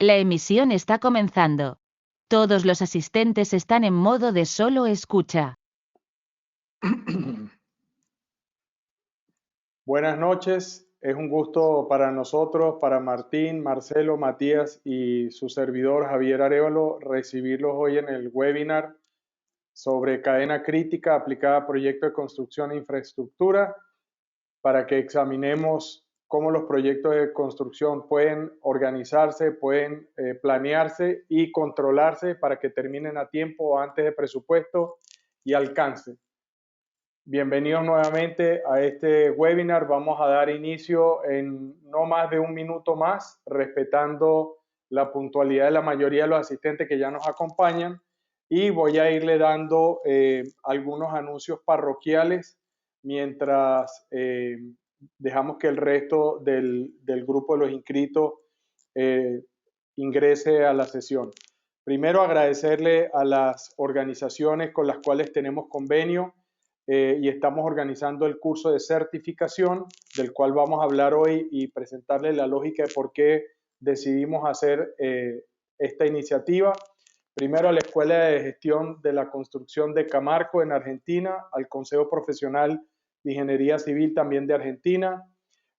La emisión está comenzando. Todos los asistentes están en modo de solo escucha. Buenas noches, es un gusto para nosotros, para Martín, Marcelo, Matías y su servidor Javier Arévalo, recibirlos hoy en el webinar sobre cadena crítica aplicada a proyectos de construcción e infraestructura, para que examinemos cómo los proyectos de construcción pueden organizarse, pueden planearse y controlarse para que terminen a tiempo antes de presupuesto y alcance. Bienvenidos nuevamente a este webinar. Vamos a dar inicio en no más de un minuto más, respetando la puntualidad de la mayoría de los asistentes que ya nos acompañan, y voy a irle dando algunos anuncios parroquiales mientras dejamos que el resto del grupo de los inscritos ingrese a la sesión. Primero, agradecerle a las organizaciones con las cuales tenemos convenio y estamos organizando el curso de certificación, del cual vamos a hablar hoy y presentarles la lógica de por qué decidimos hacer esta iniciativa. Primero, a la Escuela de Gestión de la Construcción de Camarco en Argentina, al Consejo Profesional de Ingeniería Civil también de Argentina,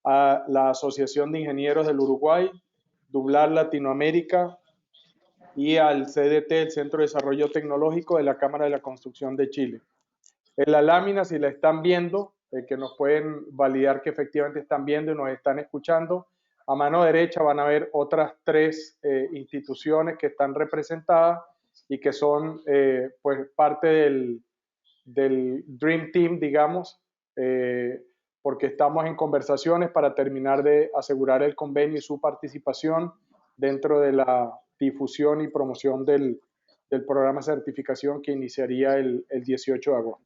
a la Asociación de Ingenieros del Uruguay, Dublar Latinoamérica, y al CDT, el Centro de Desarrollo Tecnológico de la Cámara de la Construcción de Chile. En la lámina, si la están viendo, que nos pueden validar que efectivamente están viendo y nos están escuchando, a mano derecha van a ver otras tres instituciones que están representadas y que son pues parte del Dream Team, digamos, porque estamos en conversaciones para terminar de asegurar el convenio y su participación dentro de la difusión y promoción del programa de certificación que iniciaría el 18 de agosto.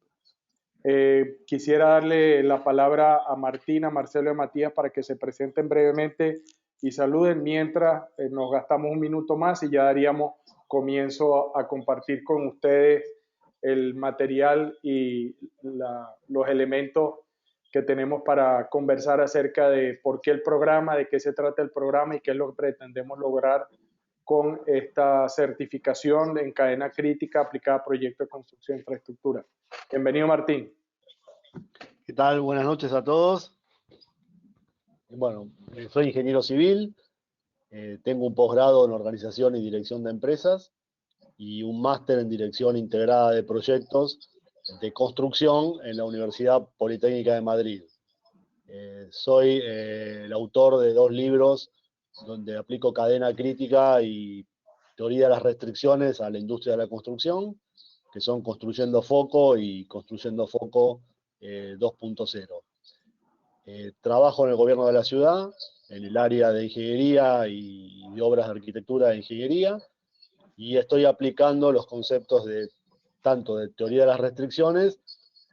Quisiera darle la palabra a Martín, a Marcelo y a Matías para que se presenten brevemente y saluden mientras nos gastamos un minuto más y ya daríamos comienzo a compartir con ustedes el material y los elementos que tenemos para conversar acerca de por qué el programa, de qué se trata el programa y qué es lo que pretendemos lograr con esta certificación en cadena crítica aplicada a proyectos de construcción e infraestructura. Bienvenido, Martín. ¿Qué tal? Buenas noches a todos. Bueno, soy ingeniero civil, tengo un posgrado en organización y dirección de empresas y un máster en dirección integrada de proyectos de construcción en la Universidad Politécnica de Madrid. Soy el autor de 2 libros donde aplico cadena crítica y teoría de las restricciones a la industria de la construcción, que son Construyendo Foco y Construyendo Foco 2.0. Trabajo en el gobierno de la ciudad, en el área de ingeniería y de obras de arquitectura de ingeniería, y estoy aplicando los conceptos de tanto de teoría de las restricciones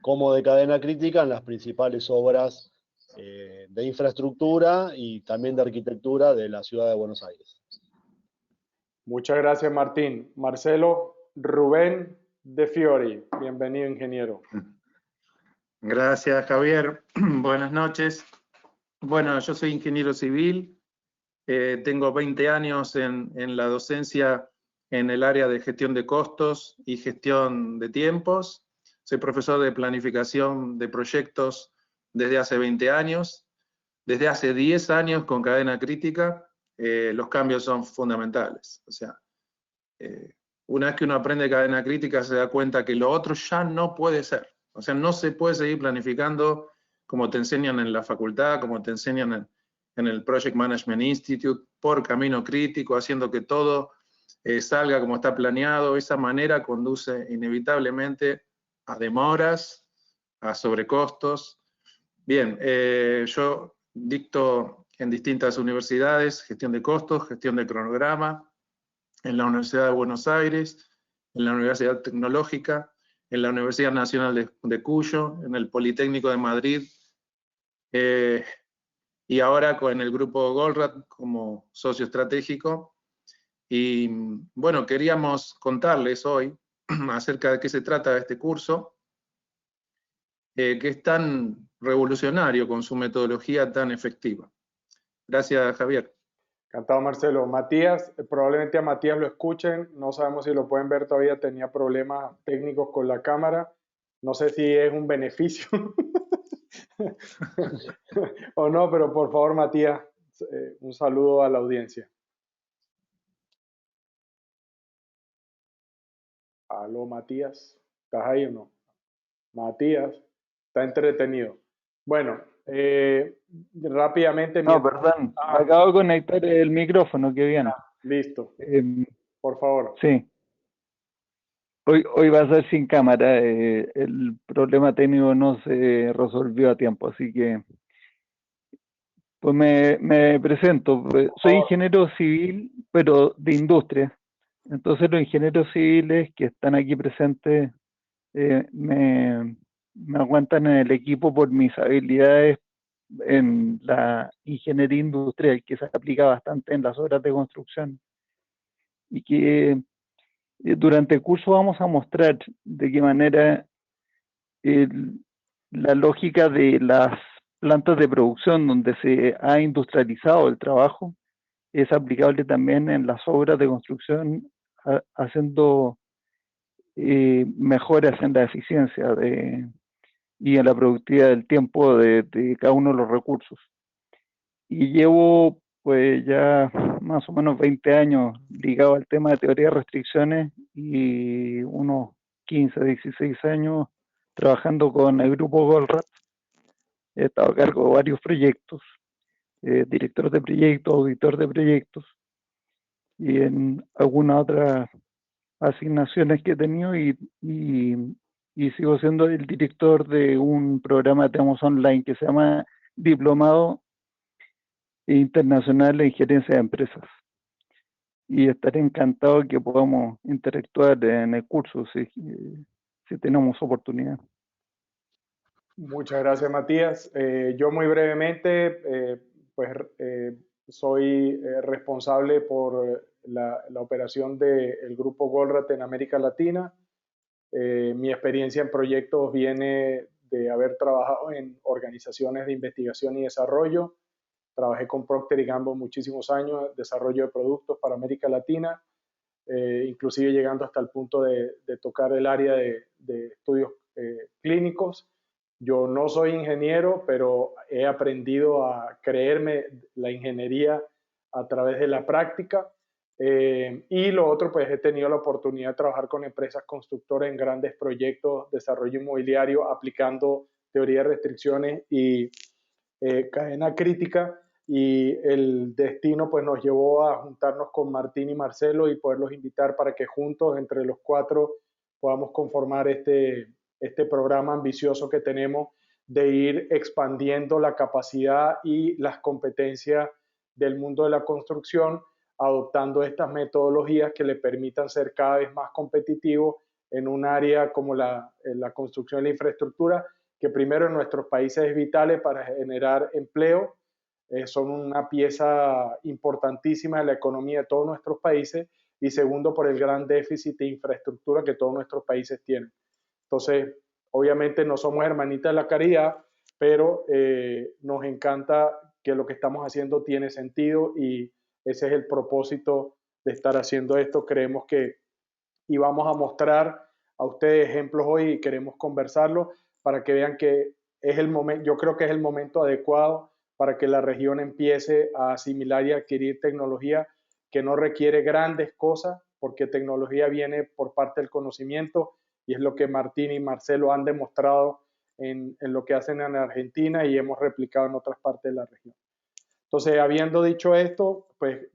como de cadena crítica en las principales obras de infraestructura y también de arquitectura de la ciudad de Buenos Aires. Muchas gracias, Martín. Marcelo, Rubén de Fiori, bienvenido, ingeniero. Gracias, Javier. Buenas noches. Bueno, yo soy ingeniero civil, tengo 20 años en la docencia en el área de gestión de costos y gestión de tiempos. Soy profesor de planificación de proyectos desde hace 20 años. Desde hace 10 años con cadena crítica, los cambios son fundamentales. O sea, una vez que uno aprende cadena crítica se da cuenta que lo otro ya no puede ser. O sea, no se puede seguir planificando como te enseñan en la facultad, como te enseñan en el Project Management Institute, por camino crítico, haciendo que todo salga como está planeado. Esa manera conduce inevitablemente a demoras, a sobrecostos. Bien, yo dicto en distintas universidades, gestión de costos, gestión de cronograma, en la Universidad de Buenos Aires, en la Universidad Tecnológica, en la Universidad Nacional de Cuyo, en el Politécnico de Madrid, y ahora con el grupo Goldratt como socio estratégico. Y bueno, queríamos contarles hoy acerca de qué se trata este curso, que es tan revolucionario con su metodología tan efectiva. Gracias, Javier. Encantado, Marcelo. Matías, probablemente a Matías lo escuchen, no sabemos si lo pueden ver todavía, tenía problemas técnicos con la cámara, no sé si es un beneficio o no, pero por favor, Matías, un saludo a la audiencia. Aló, Matías, ¿estás ahí o no? Matías, está entretenido. Bueno, rápidamente... No, perdón, me acabo de conectar el micrófono, qué bien. Listo, Em, por favor. sí, hoy va a ser sin cámara, el problema técnico no se resolvió a tiempo, así que pues me presento. Soy ingeniero civil, pero de industria. Entonces los ingenieros civiles que están aquí presentes me aguantan en el equipo por mis habilidades en la ingeniería industrial, que se aplica bastante en las obras de construcción. Y que durante el curso vamos a mostrar de qué manera la lógica de las plantas de producción donde se ha industrializado el trabajo es aplicable también en las obras de construcción, haciendo mejoras en la eficiencia y en la productividad del tiempo de cada uno de los recursos. Y llevo pues ya más o menos 20 años ligado al tema de teoría de restricciones y unos 15, 16 años trabajando con el grupo Goldratt. He estado a cargo de varios proyectos, director de proyectos, auditor de proyectos y en algunas otras asignaciones que he tenido y sigo siendo el director de un programa que tenemos online que se llama Diplomado Internacional en Gerencia de Empresas. Y estaré encantado que podamos interactuar en el curso si tenemos oportunidad. Muchas gracias, Matías. Yo muy brevemente, soy responsable por la operación del grupo Goldratt en América Latina. Mi experiencia en proyectos viene de haber trabajado en organizaciones de investigación y desarrollo. Trabajé con Procter & Gamble muchísimos años, desarrollo de productos para América Latina, inclusive llegando hasta el punto de tocar el área de estudios clínicos. Yo no soy ingeniero, pero he aprendido a creerme la ingeniería a través de la práctica. Y lo otro, pues he tenido la oportunidad de trabajar con empresas constructoras en grandes proyectos, desarrollo inmobiliario, aplicando teoría de restricciones y cadena crítica. Y el destino pues nos llevó a juntarnos con Martín y Marcelo y poderlos invitar para que juntos, entre los cuatro, podamos conformar este programa ambicioso que tenemos de ir expandiendo la capacidad y las competencias del mundo de la construcción, adoptando estas metodologías que le permitan ser cada vez más competitivos en un área como la construcción y la infraestructura, que primero en nuestros países es vital para generar empleo, son una pieza importantísima de la economía de todos nuestros países, y segundo por el gran déficit de infraestructura que todos nuestros países tienen. Entonces, obviamente no somos hermanitas de la caridad, pero nos encanta que lo que estamos haciendo tiene sentido y ese es el propósito de estar haciendo esto. Creemos que y vamos a mostrar a ustedes ejemplos hoy y queremos conversarlo para que vean que es el momento, yo creo que es el momento adecuado para que la región empiece a asimilar y adquirir tecnología que no requiere grandes cosas, porque tecnología viene por parte del conocimiento y es lo que Martín y Marcelo han demostrado en lo que hacen en Argentina y hemos replicado en otras partes de la región. Entonces, habiendo dicho esto, pues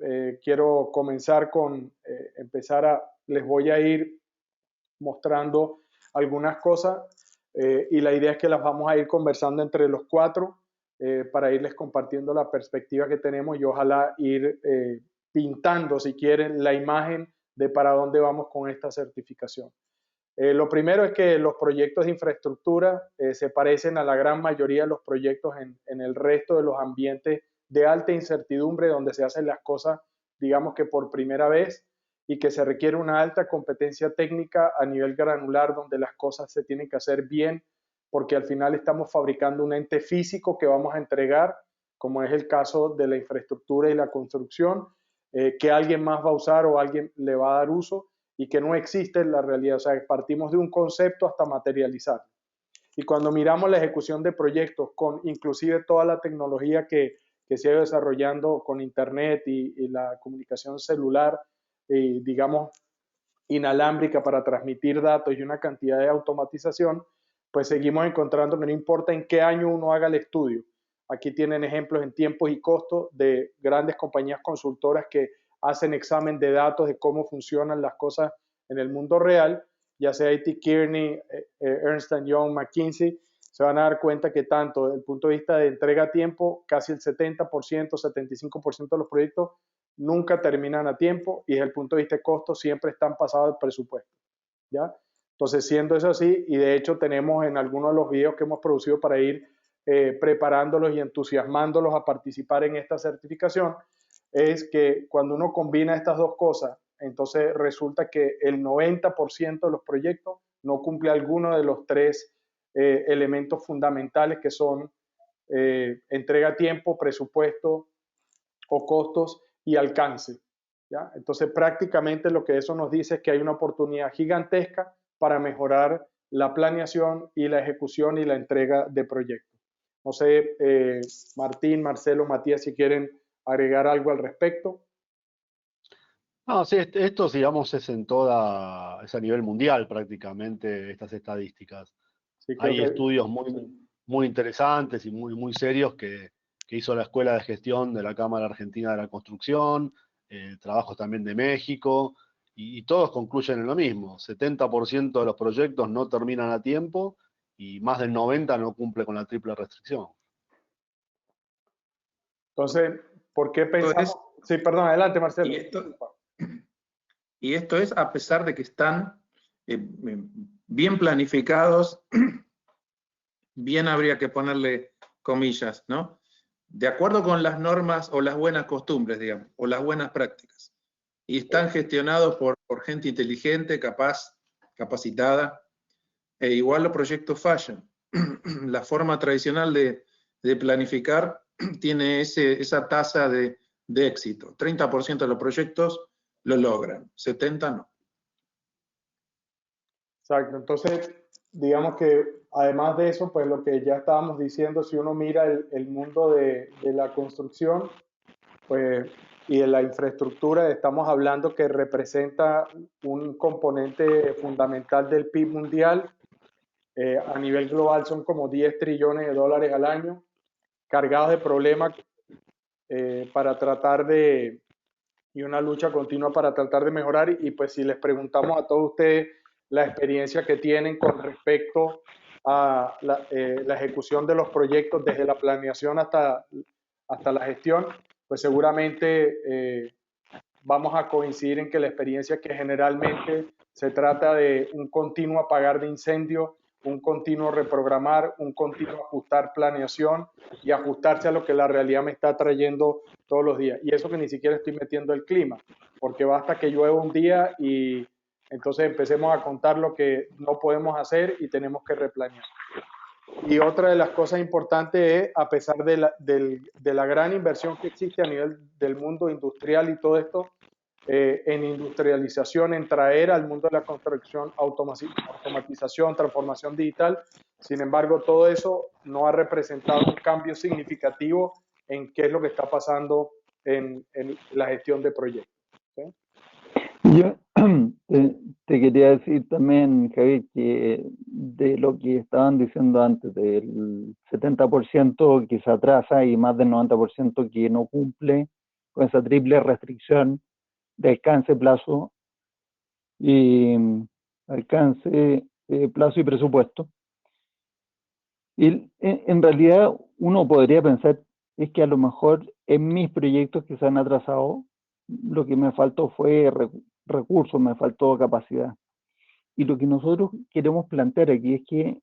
quiero comenzar con les voy a ir mostrando algunas cosas y la idea es que las vamos a ir conversando entre los cuatro para irles compartiendo la perspectiva que tenemos y ojalá ir pintando, si quieren, la imagen de para dónde vamos con esta certificación. Lo primero es que los proyectos de infraestructura se parecen a la gran mayoría de los proyectos en el resto de los ambientes de alta incertidumbre, donde se hacen las cosas, digamos que por primera vez, y que se requiere una alta competencia técnica a nivel granular, donde las cosas se tienen que hacer bien, porque al final estamos fabricando un ente físico que vamos a entregar como es el caso de la infraestructura y la construcción, que alguien más va a usar o alguien le va a dar uso y que no existe en la realidad. O sea, partimos de un concepto hasta materializar. Y cuando miramos la ejecución de proyectos con inclusive toda la tecnología que se ha ido desarrollando con Internet y la comunicación celular, digamos, inalámbrica para transmitir datos y una cantidad de automatización, pues seguimos encontrando que no importa en qué año uno haga el estudio. Aquí tienen ejemplos en tiempos y costos de grandes compañías consultoras que hacen examen de datos de cómo funcionan las cosas en el mundo real, ya sea IT Kearney, Ernst Young, McKinsey, se van a dar cuenta que tanto desde el punto de vista de entrega a tiempo, casi el 70%, 75% de los proyectos nunca terminan a tiempo y desde el punto de vista de costo siempre están pasados del presupuesto, ¿ya? Entonces, siendo eso así, y de hecho tenemos en algunos de los videos que hemos producido para ir preparándolos y entusiasmándolos a participar en esta certificación, es que cuando uno combina estas dos cosas, entonces resulta que el 90% de los proyectos no cumple alguno de los tres elementos fundamentales que son entrega a tiempo, presupuesto o costos y alcance, ¿ya? Entonces prácticamente lo que eso nos dice es que hay una oportunidad gigantesca para mejorar la planeación y la ejecución y la entrega de proyectos. No sé, Martín, Marcelo, Matías, si quieren agregar algo al respecto. No, sí, esto, digamos, es es a nivel mundial prácticamente estas estadísticas. Sí, Hay que, estudios muy interesantes y muy serios que hizo la Escuela de Gestión de la Cámara Argentina de la Construcción, trabajos también de México, y todos concluyen en lo mismo. 70% de los proyectos no terminan a tiempo y más del 90% no cumple con la triple restricción. Entonces, ¿por qué pensamos? Sí, perdón, adelante, Marcelo. Y esto es a pesar de que están bien planificados, bien habría que ponerle comillas, ¿no? De acuerdo con las normas o las buenas costumbres, digamos, o las buenas prácticas. Y están gestionados por gente inteligente, capacitada, e igual los proyectos fallan. La forma tradicional de planificar tiene esa tasa de éxito. 30% de los proyectos lo logran, 70% no. Exacto, entonces digamos que además de eso, pues lo que ya estábamos diciendo, si uno mira el mundo de la construcción, pues, y de la infraestructura, estamos hablando que representa un componente fundamental del PIB mundial. A nivel global son como 10 trillones de dólares al año, cargados de problemas para tratar de, y una lucha continua para tratar de mejorar. Y pues si les preguntamos a todos ustedes la experiencia que tienen con respecto a la ejecución de los proyectos desde la planeación hasta la gestión, pues seguramente vamos a coincidir en que la experiencia que generalmente se trata de un continuo apagar de incendio, un continuo reprogramar, un continuo ajustar planeación y ajustarse a lo que la realidad me está trayendo todos los días. Y eso que ni siquiera estoy metiendo el clima, porque basta que llueva un día y entonces empecemos a contar lo que no podemos hacer y tenemos que replanear. Y otra de las cosas importantes es, a pesar de la gran inversión que existe a nivel del mundo industrial y todo esto, en industrialización, en traer al mundo de la construcción automatización, transformación digital. Sin embargo, todo eso no ha representado un cambio significativo en qué es lo que está pasando en la gestión de proyectos. ¿Sí? Yo te quería decir también, Javier, que de lo que estaban diciendo antes, del 70% que se atrasa y más del 90% que no cumple con esa triple restricción de alcance, plazo y plazo y presupuesto. Y en realidad uno podría pensar es que a lo mejor en mis proyectos que se han atrasado, lo que me faltó fue recursos, me faltó capacidad. Y lo que nosotros queremos plantear aquí es que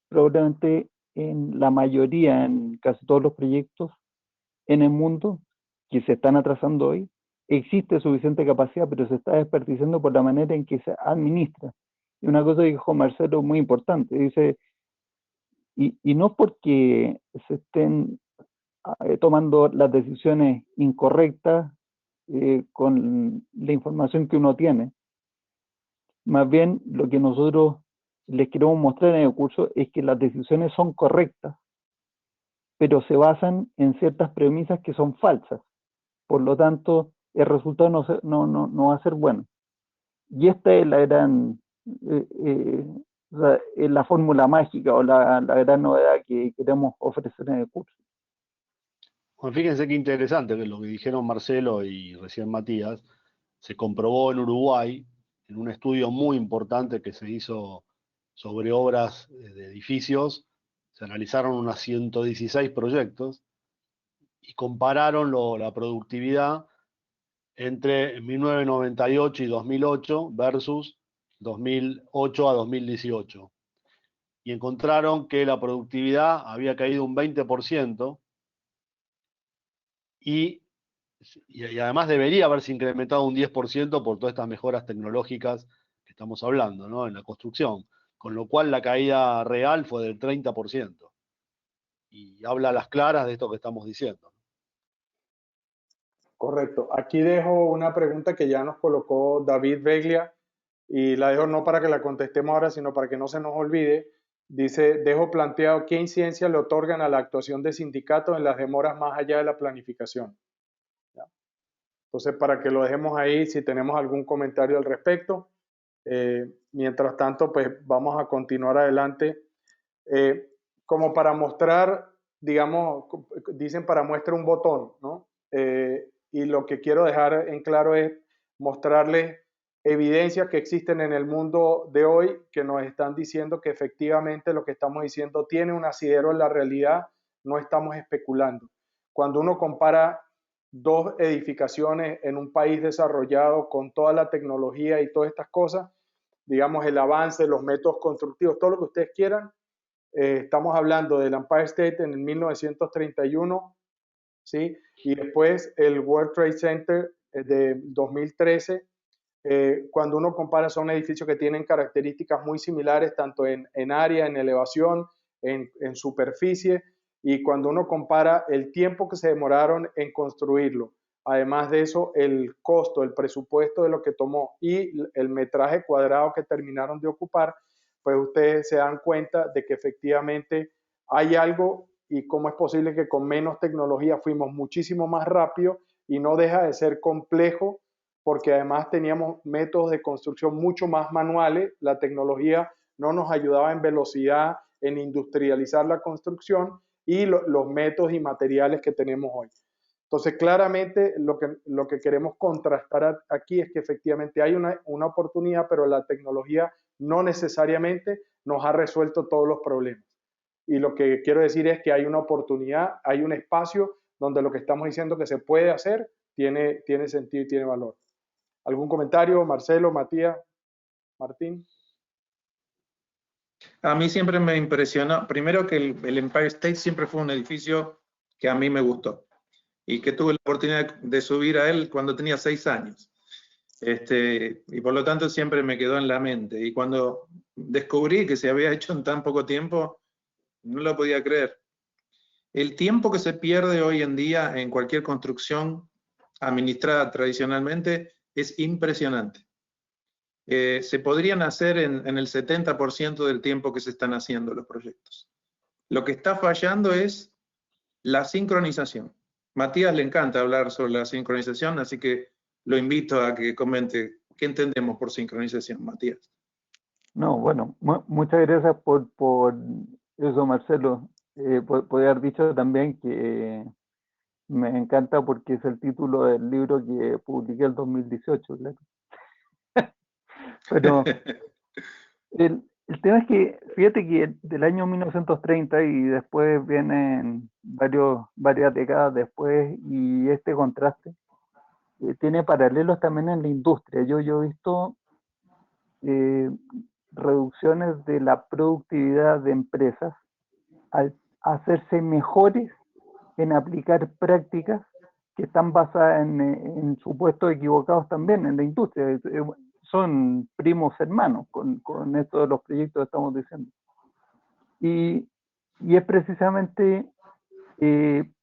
probablemente en la mayoría, en casi todos los proyectos en el mundo que se están atrasando hoy, existe suficiente capacidad, pero se está desperdiciando por la manera en que se administra. Y una cosa que dijo Marcelo muy importante, dice, y no porque se estén tomando las decisiones incorrectas con la información que uno tiene. Más bien, lo que nosotros les queremos mostrar en el curso es que las decisiones son correctas, pero se basan en ciertas premisas que son falsas. Por lo tanto, el resultado no va a ser bueno. Y esta es la gran, la fórmula mágica o la gran novedad que queremos ofrecer en el curso. Bueno, fíjense qué interesante que lo que dijeron Marcelo y recién Matías, se comprobó en Uruguay, en un estudio muy importante que se hizo sobre obras de edificios, se analizaron unas 116 proyectos y compararon la productividad entre 1998 y 2008 versus 2008 a 2018. Y encontraron que la productividad había caído un 20%, y además debería haberse incrementado un 10% por todas estas mejoras tecnológicas que estamos hablando, ¿no?, en la construcción, con lo cual la caída real fue del 30%. Y habla a las claras de esto que estamos diciendo. Correcto. Aquí dejo una pregunta que ya nos colocó David Veglia y la dejo no para que la contestemos ahora, sino para que no se nos olvide. Dice, dejo planteado qué incidencia le otorgan a la actuación de sindicatos en las demoras más allá de la planificación. ¿Ya? Entonces, para que lo dejemos ahí, si tenemos algún comentario al respecto. Mientras tanto, pues vamos a continuar adelante. Como para mostrar, digamos, dicen para muestra un botón, ¿no? Y lo que quiero dejar en claro es mostrarles evidencias que existen en el mundo de hoy que nos están diciendo que efectivamente lo que estamos diciendo tiene un asidero en la realidad, no estamos especulando. Cuando uno compara dos edificaciones en un país desarrollado con toda la tecnología y todas estas cosas, digamos el avance, los métodos constructivos, todo lo que ustedes quieran, estamos hablando del Empire State en el 1931, ¿sí? Y después el World Trade Center de 2013. Cuando uno compara, son edificios que tienen características muy similares, tanto en área, en elevación, en superficie, y cuando uno compara el tiempo que se demoraron en construirlo, además de eso, el costo, el presupuesto de lo que tomó y el metraje cuadrado que terminaron de ocupar, pues ustedes se dan cuenta de que efectivamente hay algo y cómo es posible que con menos tecnología fuimos muchísimo más rápido y no deja de ser complejo porque además teníamos métodos de construcción mucho más manuales, la tecnología no nos ayudaba en velocidad, en industrializar la construcción y los métodos y materiales que tenemos hoy. Entonces, claramente lo que queremos contrastar aquí es que efectivamente hay una oportunidad, pero la tecnología no necesariamente nos ha resuelto todos los problemas. Y lo que quiero decir es que hay una oportunidad, hay un espacio donde lo que estamos diciendo que se puede hacer tiene sentido y tiene valor. ¿Algún comentario, Marcelo, Matías, Martín? A mí siempre me impresionó, primero que el Empire State siempre fue un edificio que a mí me gustó y que tuve la oportunidad de subir a él cuando tenía 6 años. Y por lo tanto siempre me quedó en la mente. Y cuando descubrí que se había hecho en tan poco tiempo, no lo podía creer. El tiempo que se pierde hoy en día en cualquier construcción administrada tradicionalmente es impresionante. Se podrían hacer en el 70% del tiempo que se están haciendo los proyectos. Lo que está fallando es la sincronización. Matías le encanta hablar sobre la sincronización, así que lo invito a que comente qué entendemos por sincronización, Matías. No, bueno, muchas gracias por eso, Marcelo. Podría haber dicho también que me encanta porque es el título del libro que publiqué en 2018, claro. Pero el tema es que, fíjate que del año 1930 y después vienen varias décadas después, y este contraste tiene paralelos también en la industria. Yo he visto reducciones de la productividad de empresas al hacerse mejores en aplicar prácticas que están basadas en supuestos equivocados también en la industria. Son primos hermanos con esto de los proyectos que estamos diciendo. Y es precisamente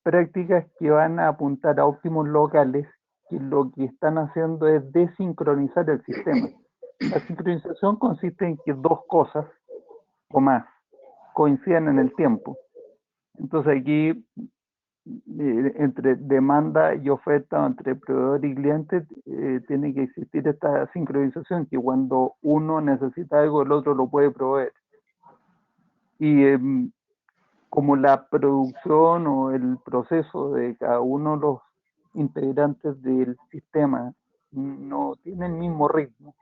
prácticas que van a apuntar a óptimos locales, que lo que están haciendo es desincronizar el sistema. La sincronización consiste en que dos cosas o más coincidan en el tiempo. Entonces aquí, entre demanda y oferta, entre proveedor y cliente, tiene que existir esta sincronización, que cuando uno necesita algo, el otro lo puede proveer. Y como la producción o el proceso de cada uno de los integrantes del sistema no tiene el mismo ritmo,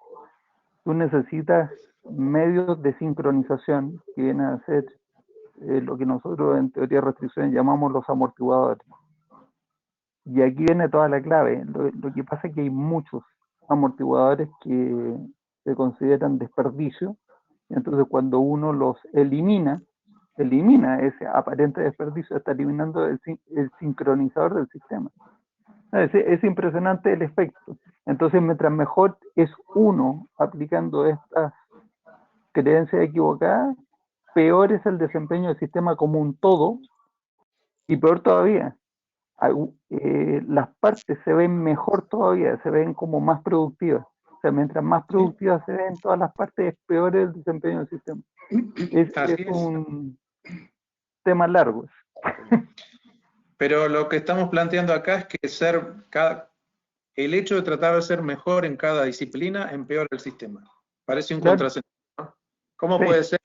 tú necesitas medios de sincronización que vienen a ser lo que nosotros en teoría de restricciones llamamos los amortiguadores. Y aquí viene toda la clave. Lo que pasa es que hay muchos amortiguadores que se consideran desperdicio, entonces cuando uno los elimina ese aparente desperdicio, está eliminando el sincronizador del sistema. Es impresionante el efecto. Entonces, mientras mejor es uno aplicando estas creencias equivocadas, peor es el desempeño del sistema como un todo, y peor todavía, las partes se ven mejor todavía, se ven como más productivas. O sea, mientras más productivas se ven todas las partes, peor es el desempeño del sistema. Es un tema largo. Pero lo que estamos planteando acá es que el hecho de tratar de ser mejor en cada disciplina empeora el sistema. Parece un contrasentido, ¿no? ¿Cómo puede ser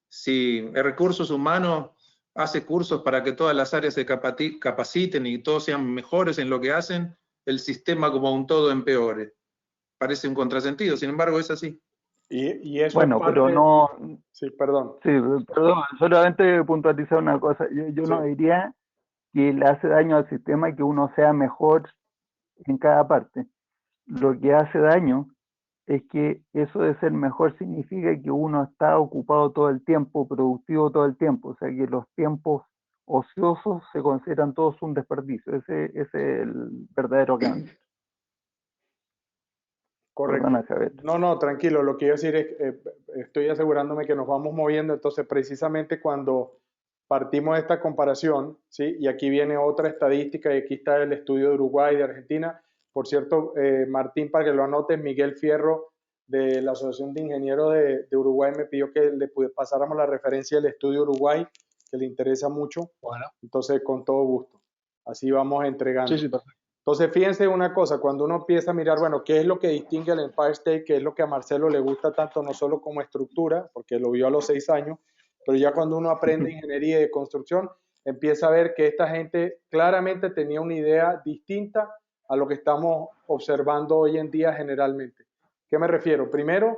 si el recursos humanos hace cursos para que todas las áreas se capaciten y todos sean mejores en lo que hacen, el sistema como un todo empeore? Parece un contrasentido, sin embargo es así. Y eso bueno, es parte... pero no... Sí, perdón. Sí, perdón, solamente puntualizar una cosa. Yo no diría que le hace daño al sistema que uno sea mejor en cada parte. Lo que hace daño es que eso de ser mejor significa que uno está ocupado todo el tiempo, productivo todo el tiempo, o sea que los tiempos ociosos se consideran todos un desperdicio. Ese es el verdadero cáncer. Correcto. Perdona, Javier. No, tranquilo. Lo que yo decir es, estoy asegurándome que nos vamos moviendo. Entonces, precisamente cuando partimos de esta comparación, ¿sí? Y aquí viene otra estadística, y aquí está el estudio de Uruguay, de Argentina. Por cierto, Martín, para que lo anotes, Miguel Fierro, de la Asociación de Ingenieros de Uruguay, me pidió que le pasáramos la referencia del estudio Uruguay, que le interesa mucho. Bueno. Entonces, con todo gusto. Así vamos entregando. Sí, perfecto. Entonces, fíjense una cosa, cuando uno empieza a mirar, bueno, qué es lo que distingue al Empire State, qué es lo que a Marcelo le gusta tanto, no solo como estructura, porque lo vio a los 6 años, pero ya cuando uno aprende ingeniería y de construcción, empieza a ver que esta gente claramente tenía una idea distinta a lo que estamos observando hoy en día generalmente. ¿Qué me refiero? Primero,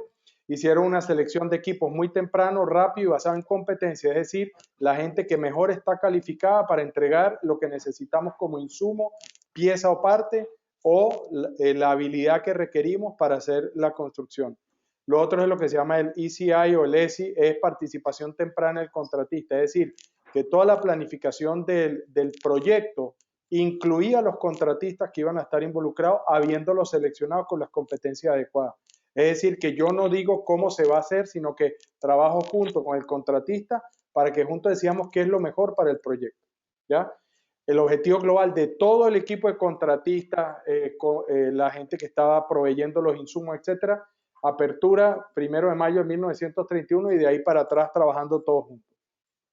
hicieron una selección de equipos muy temprano, rápido y basado en competencia, es decir, la gente que mejor está calificada para entregar lo que necesitamos como insumo, pieza o parte, o la habilidad que requerimos para hacer la construcción. Lo otro es lo que se llama el ECI o el ESI, es participación temprana del contratista, es decir, que toda la planificación del proyecto incluía a los contratistas que iban a estar involucrados, habiéndolos seleccionado con las competencias adecuadas. Es decir, que yo no digo cómo se va a hacer, sino que trabajo junto con el contratista para que juntos decíamos qué es lo mejor para el proyecto, ¿ya? El objetivo global de todo el equipo de contratistas, la gente que estaba proveyendo los insumos, etcétera, apertura 1 de mayo de 1931 y de ahí para atrás trabajando todos juntos.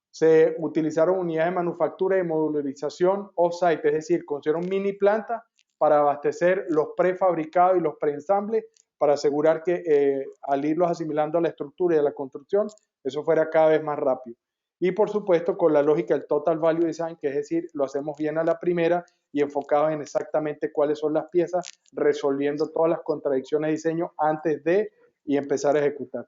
Se utilizaron unidades de manufactura y modularización off-site, es decir, construyeron mini plantas para abastecer los prefabricados y los preensambles para asegurar que al irlos asimilando a la estructura y a la construcción, eso fuera cada vez más rápido. Y por supuesto con la lógica del Total Value Design, que es decir, lo hacemos bien a la primera y enfocados en exactamente cuáles son las piezas, resolviendo todas las contradicciones de diseño antes de y empezar a ejecutar.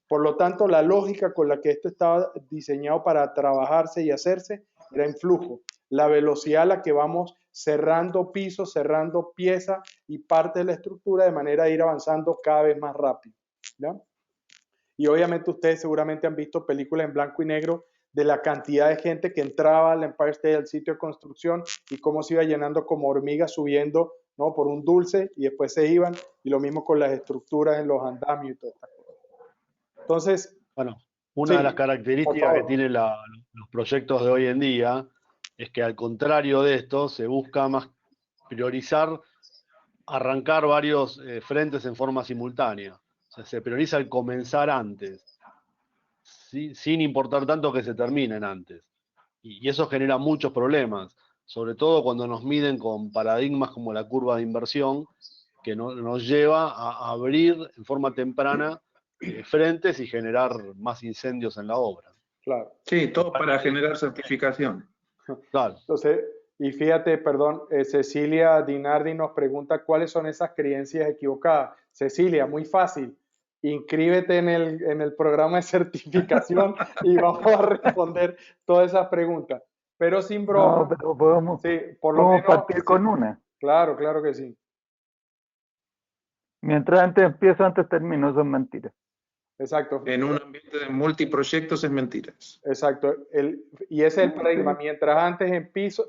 Por lo tanto, la lógica con la que esto estaba diseñado para trabajarse y hacerse era en flujo. La velocidad a la que vamos cerrando pisos, cerrando piezas y parte de la estructura de manera de ir avanzando cada vez más rápido, ¿ya? Y obviamente ustedes seguramente han visto películas en blanco y negro de la cantidad de gente que entraba al Empire State, al sitio de construcción, y cómo se iba llenando como hormigas subiendo, ¿no?, por un dulce y después se iban, y lo mismo con las estructuras en los andamios y todo esto. Entonces, bueno, una de las características que tienen los proyectos de hoy en día es que al contrario de esto, se busca más priorizar, arrancar varios frentes en forma simultánea. O sea, se prioriza el comenzar antes, ¿sí? Sin importar tanto que se terminen antes. Y eso genera muchos problemas, sobre todo cuando nos miden con paradigmas como la curva de inversión, que nos lleva a abrir en forma temprana frentes y generar más incendios en la obra. Claro. Sí, todo para generar certificación. Claro. Entonces, y fíjate, perdón, Cecilia Dinardi nos pregunta cuáles son esas creencias equivocadas. Cecilia, muy fácil. Inscríbete en el programa de certificación y vamos a responder todas esas preguntas. Pero sin broma. No, pero podemos, Sí, por lo podemos menos. partir Sí, con una. claro, claro que sí. Mientras antes empiezo, antes termino, eso es mentira. Exacto. En un ambiente de multiproyectos es mentiras. Exacto. Y ese es el paradigma. Mientras antes empiezo,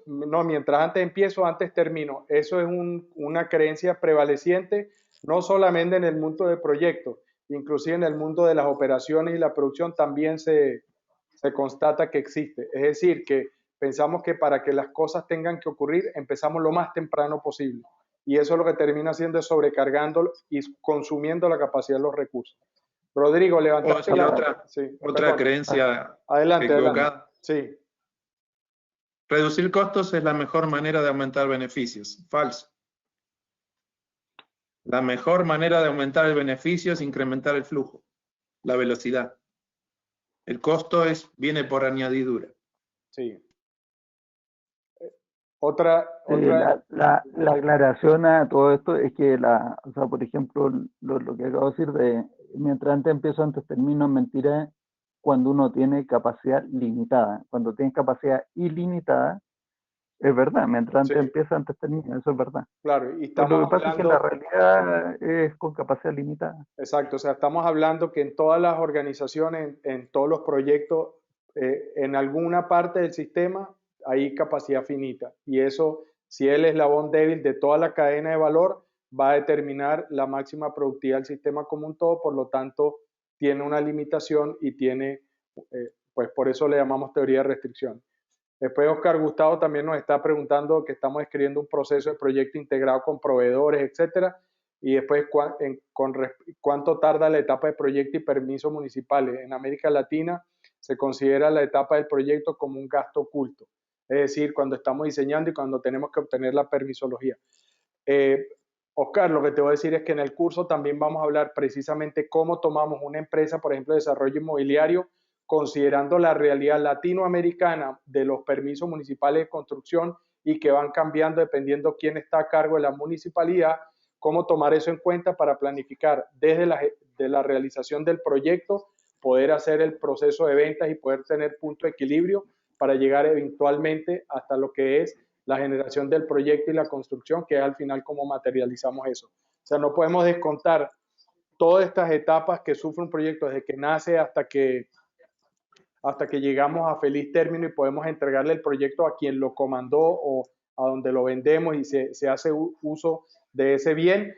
antes termino. Eso es una creencia prevaleciente, no solamente en el mundo de proyectos, inclusive en el mundo de las operaciones y la producción también se constata que existe. Es decir, que pensamos que para que las cosas tengan que ocurrir, empezamos lo más temprano posible. Y eso es lo que termina haciendo es sobrecargando y consumiendo la capacidad de los recursos. Rodrigo, levantaste la mano. Sí, otra creencia adelante, equivocada. adelante. Sí. Reducir costos es la mejor manera de aumentar beneficios. Falso. La mejor manera de aumentar el beneficio es incrementar el flujo, la velocidad. El costo viene por añadidura. Sí. Otra. La aclaración a todo esto es que, o sea, por ejemplo, lo que acabo de decir de mientras antes empiezo, antes termino, es mentira cuando uno tiene capacidad limitada. Cuando tienes capacidad ilimitada, es verdad. Mientras antes empieza, antes termina, eso es verdad. Claro, y Pero lo que pasa es que la realidad es con capacidad limitada. Exacto, o sea, estamos hablando que en todas las organizaciones, en todos los proyectos, en alguna parte del sistema hay capacidad finita. Y eso, si es el eslabón débil de toda la cadena de valor, va a determinar la máxima productividad del sistema como un todo, por lo tanto, tiene una limitación y tiene, pues por eso le llamamos teoría de restricción. Después Oscar Gustavo también nos está preguntando que estamos escribiendo un proceso de proyecto integrado con proveedores, etcétera, y después cuánto tarda la etapa de proyecto y permisos municipales. En América Latina se considera la etapa del proyecto como un gasto oculto, es decir, cuando estamos diseñando y cuando tenemos que obtener la permisología. Oscar, lo que te voy a decir es que en el curso también vamos a hablar precisamente cómo tomamos una empresa, por ejemplo, de desarrollo inmobiliario, considerando la realidad latinoamericana de los permisos municipales de construcción y que van cambiando dependiendo quién está a cargo de la municipalidad, cómo tomar eso en cuenta para planificar desde la realización del proyecto, poder hacer el proceso de ventas y poder tener punto de equilibrio para llegar eventualmente hasta lo que es la generación del proyecto y la construcción, que es al final cómo materializamos eso. O sea, no podemos descontar todas estas etapas que sufre un proyecto desde que nace hasta que llegamos a feliz término y podemos entregarle el proyecto a quien lo comandó o a donde lo vendemos y se hace uso de ese bien.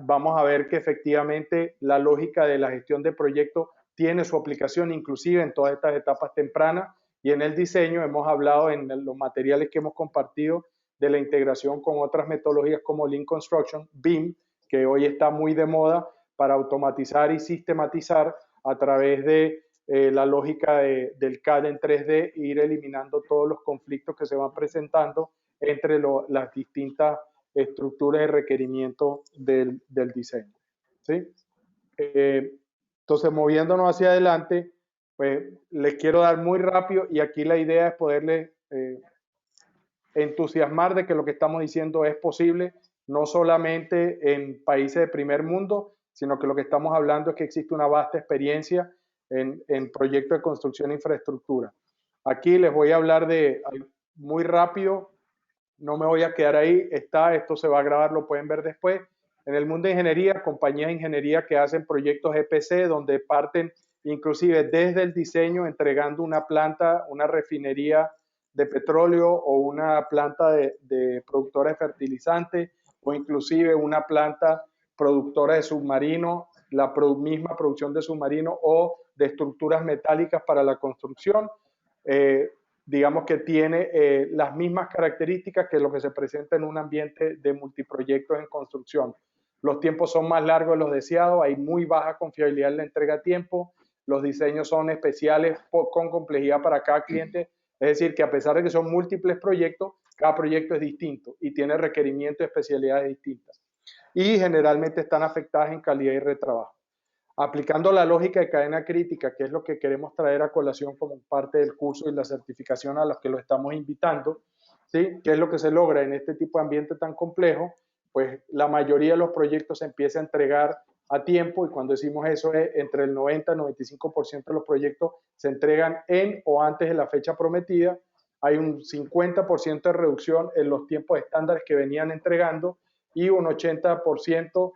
Vamos a ver que efectivamente la lógica de la gestión de proyecto tiene su aplicación inclusive en todas estas etapas tempranas, y en el diseño hemos hablado en los materiales que hemos compartido de la integración con otras metodologías como Lean Construction, BIM, que hoy está muy de moda para automatizar y sistematizar a través de la lógica del CAD en 3D e ir eliminando todos los conflictos que se van presentando entre las distintas estructuras de requerimiento del diseño. ¿Sí? Entonces, moviéndonos hacia adelante, pues les quiero dar muy rápido, y aquí la idea es poderles entusiasmar de que lo que estamos diciendo es posible, no solamente en países de primer mundo, sino que lo que estamos hablando es que existe una vasta experiencia en proyectos de construcción e infraestructura. Aquí les voy a hablar muy rápido, no me voy a quedar ahí, esto se va a grabar, lo pueden ver después. En el mundo de ingeniería, compañías de ingeniería que hacen proyectos EPC, donde parten inclusive desde el diseño, entregando una planta, una refinería de petróleo o una planta de productora de fertilizantes, o inclusive una planta productora de submarino, la misma producción de submarino o de estructuras metálicas para la construcción. digamos que tiene las mismas características que lo que se presenta en un ambiente de multiproyectos en construcción. Los tiempos son más largos de los deseados, hay muy baja confiabilidad en la entrega a tiempo, los diseños son especiales con complejidad para cada cliente, es decir, que a pesar de que son múltiples proyectos, cada proyecto es distinto y tiene requerimientos y especialidades distintas. Y generalmente están afectadas en calidad y retrabajo. Aplicando la lógica de cadena crítica, que es lo que queremos traer a colación como parte del curso y la certificación a los que lo estamos invitando, ¿sí? ¿Qué es lo que se logra en este tipo de ambiente tan complejo? Pues la mayoría de los proyectos se empieza a entregar a tiempo, y cuando decimos eso es entre el 90 y 95% de los proyectos se entregan en o antes de la fecha prometida. Hay un 50% de reducción en los tiempos estándares que venían entregando y un 80%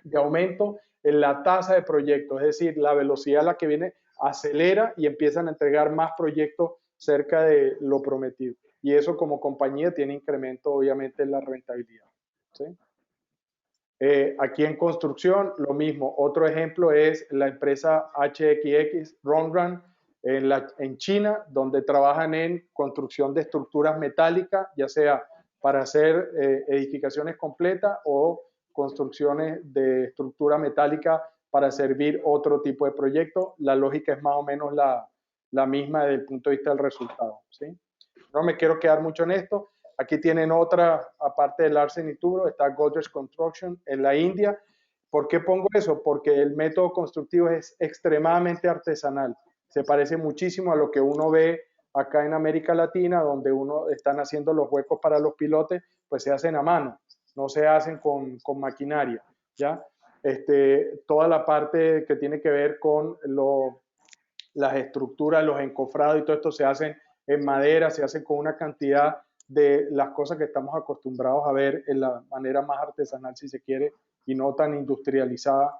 de aumento en la tasa de proyectos, es decir, la velocidad a la que viene acelera y empiezan a entregar más proyectos cerca de lo prometido. Y eso como compañía tiene incremento obviamente en la rentabilidad. ¿Sí? Aquí en construcción, lo mismo. Otro ejemplo es la empresa HXX Rongran en China, donde trabajan en construcción de estructuras metálicas, ya sea para hacer edificaciones completas o construcciones de estructura metálica para servir otro tipo de proyecto. La lógica es más o menos la misma desde el punto de vista del resultado. ¿Sí? No me quiero quedar mucho en esto. Aquí tienen otra, aparte de Larsen y Toubro, está Godrej Construction en la India. ¿Por qué pongo eso? Porque el método constructivo es extremadamente artesanal. Se parece muchísimo a lo que uno ve acá en América Latina, donde uno están haciendo los huecos para los pilotes, pues se hacen a mano, no se hacen con maquinaria, ¿ya? Toda la parte que tiene que ver con las estructuras, los encofrados y todo esto se hacen en madera, se hacen con una cantidad de las cosas que estamos acostumbrados a ver en la manera más artesanal, si se quiere, y no tan industrializada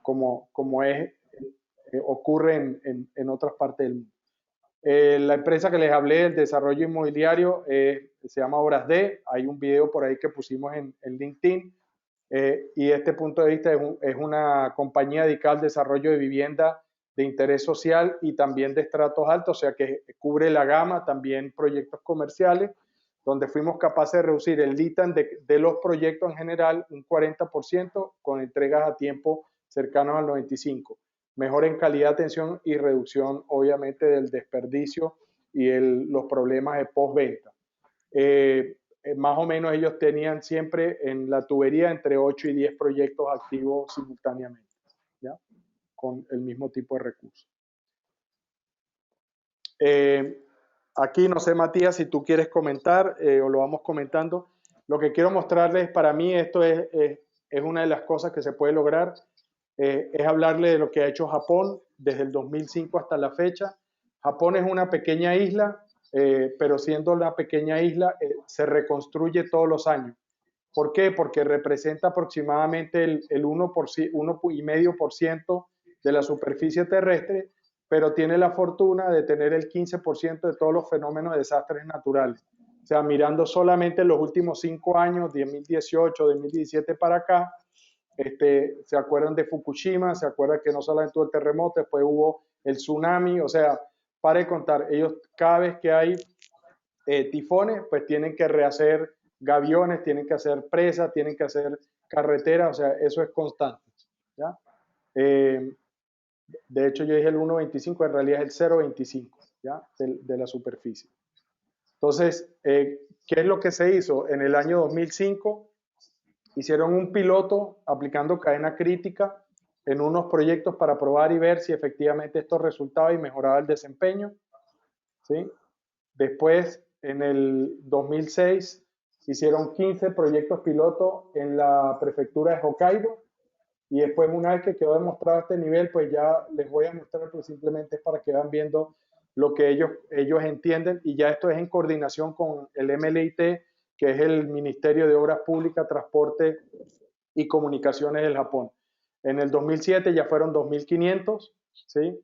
como ocurre en otras partes del mundo. La empresa que les hablé, el desarrollo inmobiliario, se llama Obras D. Hay un video por ahí que pusimos en LinkedIn. Y este punto de vista es una compañía dedicada al desarrollo de vivienda de interés social y también de estratos altos, o sea que cubre la gama, también proyectos comerciales, donde fuimos capaces de reducir el lead time de los proyectos en general un 40% con entregas a tiempo cercanos al 95%. Mejor en calidad de atención y reducción, obviamente, del desperdicio y los problemas de postventa. Más o menos ellos tenían siempre en la tubería entre 8 y 10 proyectos activos simultáneamente, ¿ya? Con el mismo tipo de recursos. Aquí no sé, Matías, si tú quieres comentar o lo vamos comentando. Lo que quiero mostrarles, para mí esto es una de las cosas que se puede lograr, es hablarle de lo que ha hecho Japón desde el 2005 hasta la fecha. Japón es una pequeña isla, pero siendo una pequeña isla, se reconstruye todos los años. ¿Por qué? Porque representa aproximadamente el 1,5% de la superficie terrestre, pero tiene la fortuna de tener el 15% de todos los fenómenos de desastres naturales. O sea, mirando solamente los últimos 5 años, 2018, 2017 para acá, se acuerdan de Fukushima, se acuerdan que no solamente tuvo el terremoto, después hubo el tsunami, o sea, para de contar, ellos cada vez que hay tifones, pues tienen que rehacer gaviones, tienen que hacer presas, tienen que hacer carreteras, o sea, eso es constante, ¿ya? De hecho, yo dije el 1,25, en realidad es el 0,25, ¿ya? De la superficie. Entonces, ¿qué es lo que se hizo? En el año 2005 hicieron un piloto aplicando cadena crítica en unos proyectos para probar y ver si efectivamente esto resultaba y mejoraba el desempeño, ¿sí? Después, en el 2006, hicieron 15 proyectos piloto en la prefectura de Hokkaido, y después, una vez que quedó demostrado este nivel, pues ya les voy a mostrar, pues simplemente es para que vayan viendo lo que ellos entienden, y ya esto es en coordinación con el MLIT, que es el Ministerio de Obras Públicas, Transporte y Comunicaciones del Japón. En el 2007 ya fueron 2.500, ¿sí?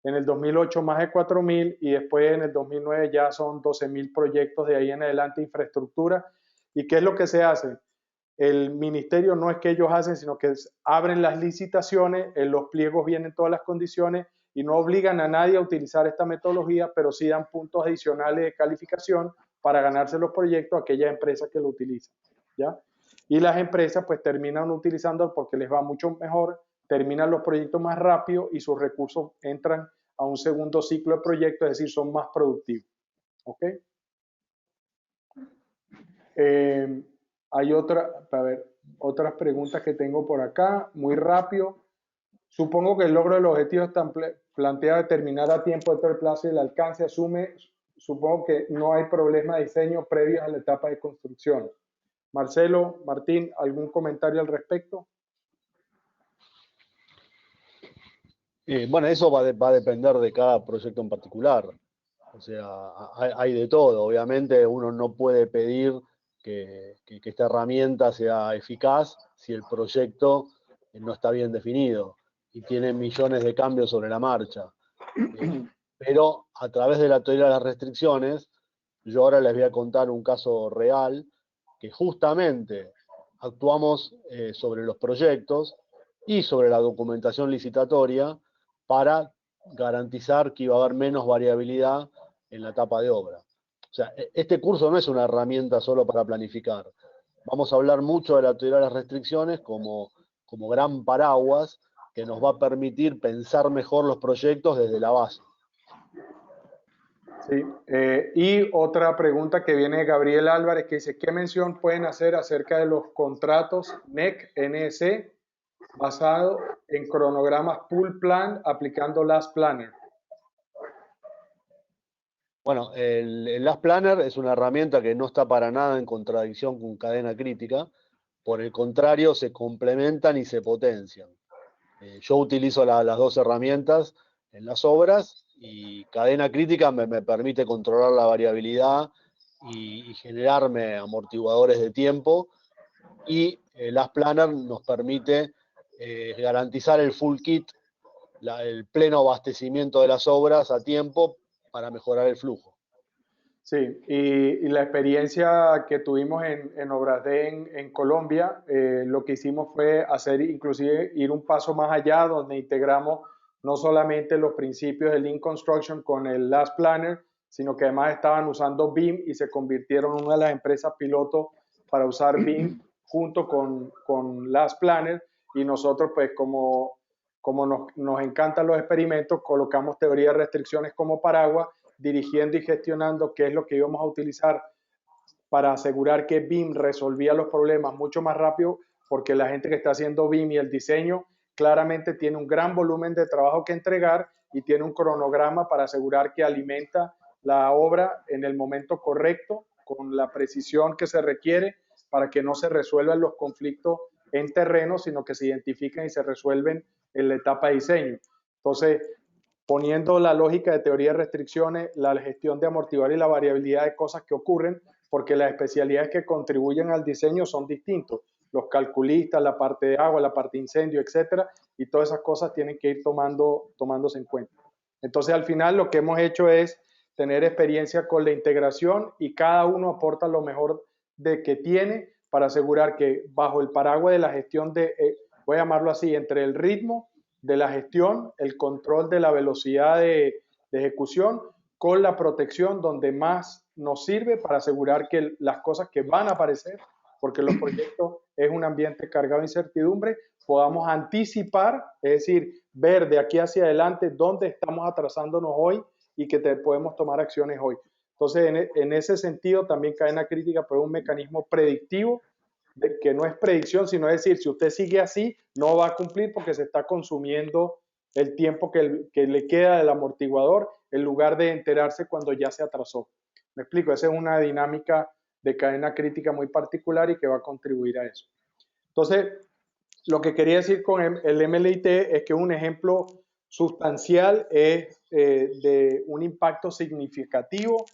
En el 2008 más de 4.000 y después en el 2009 ya son 12.000 proyectos de ahí en adelante, infraestructura. ¿Y qué es lo que se hace? El ministerio no es que ellos hacen, sino que abren las licitaciones, en los pliegos vienen todas las condiciones y no obligan a nadie a utilizar esta metodología, pero sí dan puntos adicionales de calificación para ganarse los proyectos a aquellas empresas que lo utilizan, ¿ya? Y las empresas pues terminan utilizando porque les va mucho mejor, terminan los proyectos más rápido y sus recursos entran a un segundo ciclo de proyectos, es decir, son más productivos. ¿Ok? Hay otras preguntas que tengo por acá, muy rápido. Supongo que el logro del objetivo está planteado de terminar a tiempo de todo el plazo y el alcance supongo que no hay problema de diseño previos a la etapa de construcción. Marcelo, Martín, ¿algún comentario al respecto? Bueno, eso va a depender de cada proyecto en particular. O sea, hay de todo. Obviamente uno no puede pedir que esta herramienta sea eficaz si el proyecto no está bien definido y tiene millones de cambios sobre la marcha. Pero a través de la teoría de las restricciones, yo ahora les voy a contar un caso real que justamente actuamos sobre los proyectos y sobre la documentación licitatoria para garantizar que iba a haber menos variabilidad en la etapa de obra. O sea, este curso no es una herramienta solo para planificar. Vamos a hablar mucho de la teoría de las restricciones como gran paraguas que nos va a permitir pensar mejor los proyectos desde la base. Sí, y otra pregunta que viene de Gabriel Álvarez que dice, ¿qué mención pueden hacer acerca de los contratos NEC basado en cronogramas Pool Plan aplicando Last Planner? Bueno, el Last Planner es una herramienta que no está para nada en contradicción con cadena crítica. Por el contrario, se complementan y se potencian. Yo utilizo las dos herramientas en las obras y cadena crítica me permite controlar la variabilidad y generarme amortiguadores de tiempo. Y Last Planner nos permite garantizar el full kit, el pleno abastecimiento de las obras a tiempo para mejorar el flujo. Sí, y la experiencia que tuvimos en Obras D en Colombia, lo que hicimos fue hacer, inclusive ir un paso más allá, donde integramos no solamente los principios de Lean Construction con el Last Planner, sino que además estaban usando BIM y se convirtieron en una de las empresas piloto para usar BIM junto con Last Planner, y nosotros pues como nos encantan los experimentos, colocamos teoría de restricciones como paraguas, dirigiendo y gestionando qué es lo que íbamos a utilizar para asegurar que BIM resolvía los problemas mucho más rápido, porque la gente que está haciendo BIM y el diseño claramente tiene un gran volumen de trabajo que entregar y tiene un cronograma para asegurar que alimenta la obra en el momento correcto, con la precisión que se requiere para que no se resuelvan los conflictos en terreno, sino que se identifican y se resuelven en la etapa de diseño. Entonces, poniendo la lógica de teoría de restricciones, la gestión de amortiguar y la variabilidad de cosas que ocurren, porque las especialidades que contribuyen al diseño son distintos. Los calculistas, la parte de agua, la parte de incendio, etcétera, y todas esas cosas tienen que ir tomándose en cuenta. Entonces, al final, lo que hemos hecho es tener experiencia con la integración y cada uno aporta lo mejor de que tiene para asegurar que bajo el paraguas de la gestión voy a llamarlo así, entre el ritmo de la gestión, el control de la velocidad de ejecución, con la protección donde más nos sirve para asegurar que las cosas que van a aparecer, porque los proyectos es un ambiente cargado de incertidumbre, podamos anticipar, es decir, ver de aquí hacia adelante dónde estamos atrasándonos hoy y que podemos tomar acciones hoy. Entonces, en ese sentido, también cadena crítica fue un mecanismo predictivo, que no es predicción, sino es decir, si usted sigue así, no va a cumplir porque se está consumiendo el tiempo que le queda del amortiguador en lugar de enterarse cuando ya se atrasó. ¿Me explico? Esa es una dinámica de cadena crítica muy particular y que va a contribuir a eso. Entonces, lo que quería decir con el MLIT es que un ejemplo sustancial es de un impacto significativo,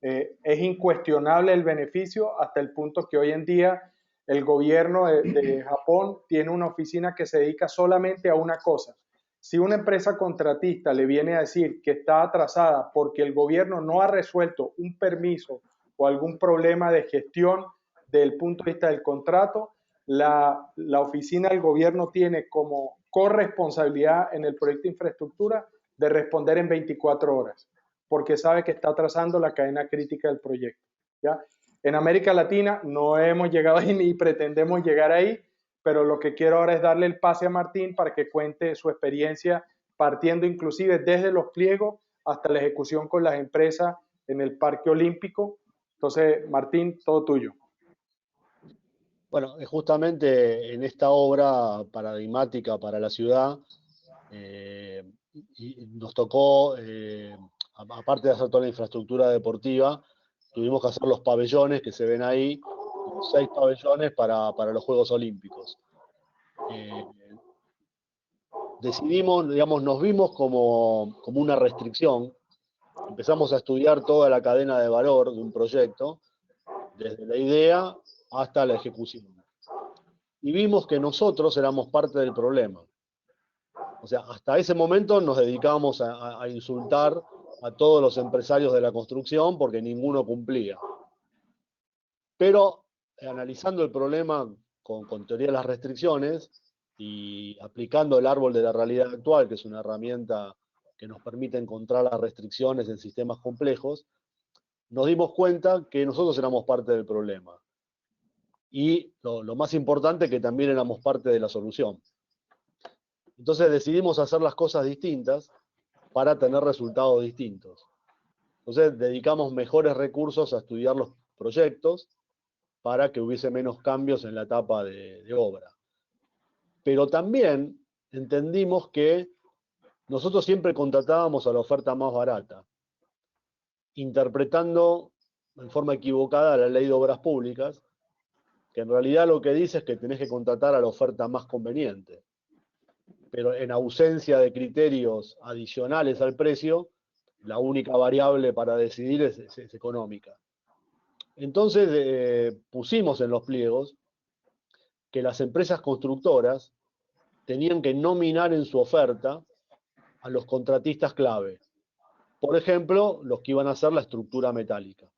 es incuestionable el beneficio hasta el punto que hoy en día el gobierno de Japón tiene una oficina que se dedica solamente a una cosa. Si una empresa contratista le viene a decir que está atrasada porque el gobierno no ha resuelto un permiso o algún problema de gestión desde el punto de vista del contrato, la oficina del gobierno tiene como corresponsabilidad en el proyecto de infraestructura de responder en 24 horas, porque sabe que está atrasando la cadena crítica del proyecto. ¿Ya? En América Latina no hemos llegado ahí ni pretendemos llegar ahí, pero lo que quiero ahora es darle el pase a Martín para que cuente su experiencia partiendo inclusive desde los pliegos hasta la ejecución con las empresas en el Parque Olímpico. Entonces, Martín, todo tuyo. Bueno, justamente en esta obra paradigmática para la ciudad, y nos tocó, aparte de hacer toda la infraestructura deportiva, tuvimos que hacer los pabellones que se ven ahí, 6 pabellones para los Juegos Olímpicos. Decidimos, digamos, nos vimos como una restricción. Empezamos a estudiar toda la cadena de valor de un proyecto, desde la idea hasta la ejecución. Y vimos que nosotros éramos parte del problema. O sea, hasta ese momento nos dedicábamos a insultar a todos los empresarios de la construcción porque ninguno cumplía. Pero analizando el problema con teoría de las restricciones y aplicando el árbol de la realidad actual, que es una herramienta que nos permite encontrar las restricciones en sistemas complejos, nos dimos cuenta que nosotros éramos parte del problema. Y lo más importante, que también éramos parte de la solución. Entonces decidimos hacer las cosas distintas para tener resultados distintos. Entonces dedicamos mejores recursos a estudiar los proyectos para que hubiese menos cambios en la etapa de obra. Pero también entendimos que nosotros siempre contratábamos a la oferta más barata, interpretando en forma equivocada la ley de obras públicas, que en realidad lo que dice es que tenés que contratar a la oferta más conveniente. Pero en ausencia de criterios adicionales al precio, la única variable para decidir es económica. Entonces pusimos en los pliegos que las empresas constructoras tenían que nominar en su oferta a los contratistas clave. Por ejemplo, los que iban a hacer la estructura metálica.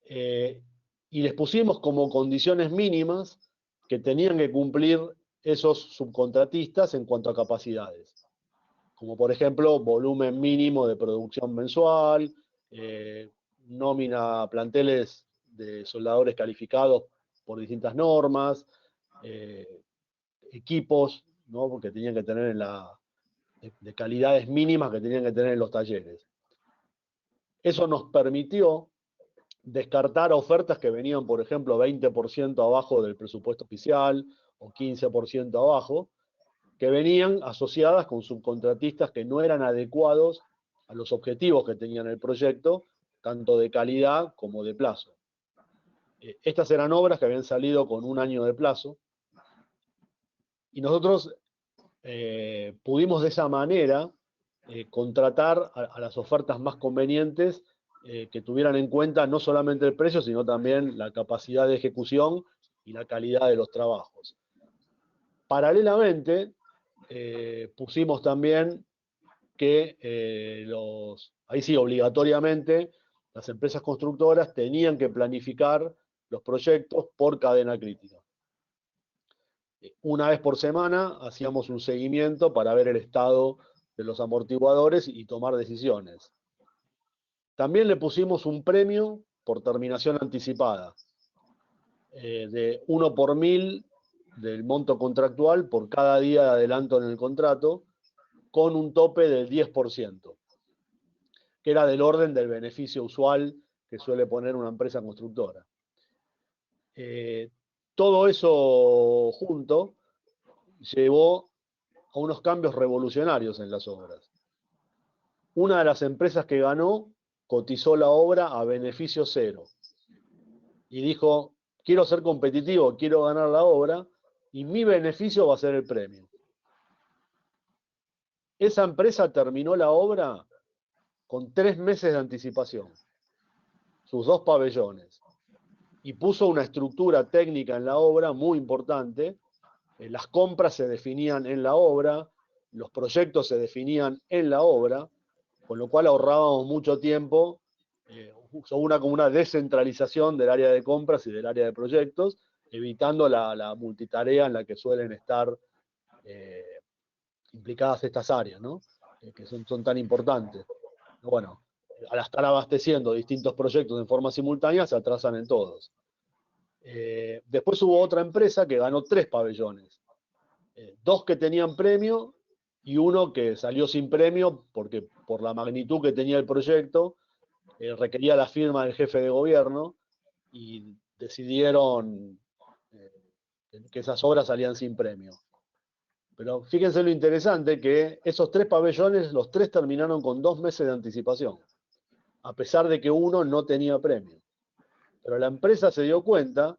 Y les pusimos como condiciones mínimas que tenían que cumplir esos subcontratistas en cuanto a capacidades. Como por ejemplo, volumen mínimo de producción mensual, nómina planteles de soldadores calificados por distintas normas, equipos, ¿no? Porque tenían que tener de calidades mínimas que tenían que tener en los talleres. Eso nos permitió descartar ofertas que venían, por ejemplo, 20% abajo del presupuesto oficial o 15% abajo, que venían asociadas con subcontratistas que no eran adecuados a los objetivos que tenían el proyecto, tanto de calidad como de plazo. Estas eran obras que habían salido con 1 año de plazo, y nosotros pudimos de esa manera contratar a las ofertas más convenientes que tuvieran en cuenta no solamente el precio, sino también la capacidad de ejecución y la calidad de los trabajos. Paralelamente, pusimos también que ahí sí, obligatoriamente, las empresas constructoras tenían que planificar los proyectos por cadena crítica. Una vez por semana hacíamos un seguimiento para ver el estado de los amortiguadores y tomar decisiones. También le pusimos un premio por terminación anticipada, de 1 por 1000 del monto contractual por cada día de adelanto en el contrato, con un tope del 10%, que era del orden del beneficio usual que suele poner una empresa constructora. Todo eso junto llevó a unos cambios revolucionarios en las obras. Una de las empresas que ganó cotizó la obra a beneficio cero y dijo: quiero ser competitivo, quiero ganar la obra y mi beneficio va a ser el premio. Esa empresa terminó la obra con 3 meses de anticipación, sus 2 pabellones, y puso una estructura técnica en la obra muy importante. Las compras se definían en la obra, los proyectos se definían en la obra, con lo cual ahorrábamos mucho tiempo. Como una descentralización del área de compras y del área de proyectos, evitando la multitarea en la que suelen estar implicadas estas áreas, ¿no? que son tan importantes. Bueno, al estar abasteciendo distintos proyectos en forma simultánea, se atrasan en todos. Después hubo otra empresa que ganó 3 pabellones. 2 que tenían premio y 1 que salió sin premio porque por la magnitud que tenía el proyecto requería la firma del jefe de gobierno y decidieron que esas obras salían sin premio. Pero fíjense lo interesante, que esos 3 pabellones, los 3 terminaron con 2 meses de anticipación, a pesar de que uno no tenía premio. Pero la empresa se dio cuenta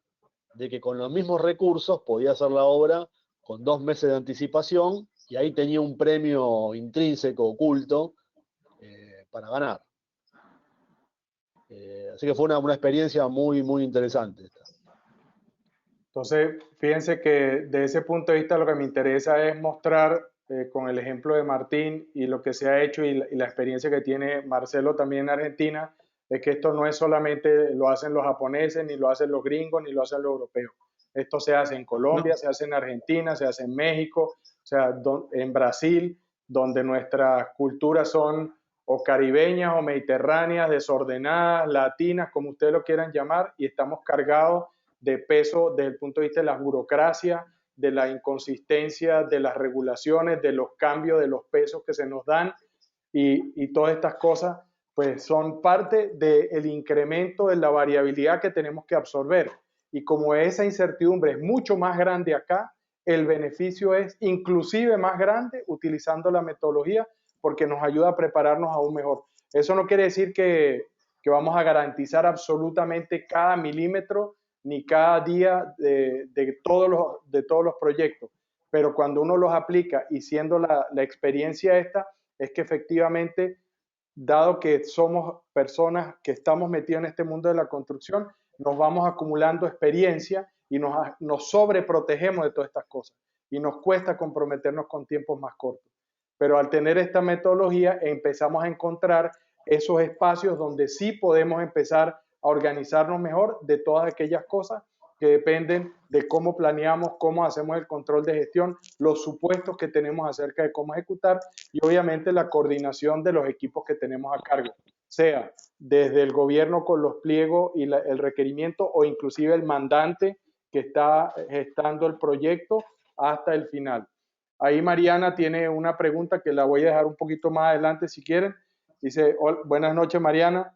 de que con los mismos recursos podía hacer la obra con 2 meses de anticipación y ahí tenía un premio intrínseco, oculto, para ganar. Así que fue una experiencia muy, muy interesante esta. Entonces, fíjense que de ese punto de vista lo que me interesa es mostrar con el ejemplo de Martín y lo que se ha hecho y la experiencia que tiene Marcelo también en Argentina, es que esto no es solamente lo hacen los japoneses, ni lo hacen los gringos, ni lo hacen los europeos. Esto se hace en Colombia, se hace en Argentina, se hace en México, o sea, en Brasil, donde nuestras culturas son o caribeñas o mediterráneas, desordenadas, latinas, como ustedes lo quieran llamar, y estamos cargados de peso desde el punto de vista de la burocracia, de la inconsistencia, de las regulaciones, de los cambios, de los pesos que se nos dan y todas estas cosas, pues son parte del incremento de la variabilidad que tenemos que absorber. Y como esa incertidumbre es mucho más grande acá, el beneficio es inclusive más grande utilizando la metodología porque nos ayuda a prepararnos aún mejor. Eso no quiere decir que vamos a garantizar absolutamente cada milímetro ni cada día de todos los proyectos, pero cuando uno los aplica y siendo la experiencia esta, es que efectivamente, dado que somos personas que estamos metidas en este mundo de la construcción, nos vamos acumulando experiencia y nos sobreprotegemos de todas estas cosas y nos cuesta comprometernos con tiempos más cortos. Pero al tener esta metodología empezamos a encontrar esos espacios donde sí podemos empezar a organizarnos mejor de todas aquellas cosas que dependen de cómo planeamos, cómo hacemos el control de gestión, los supuestos que tenemos acerca de cómo ejecutar y obviamente la coordinación de los equipos que tenemos a cargo, sea desde el gobierno con los pliegos y el requerimiento o inclusive el mandante que está gestando el proyecto hasta el final. Ahí Mariana tiene una pregunta que la voy a dejar un poquito más adelante si quieren. Dice, buenas noches Mariana.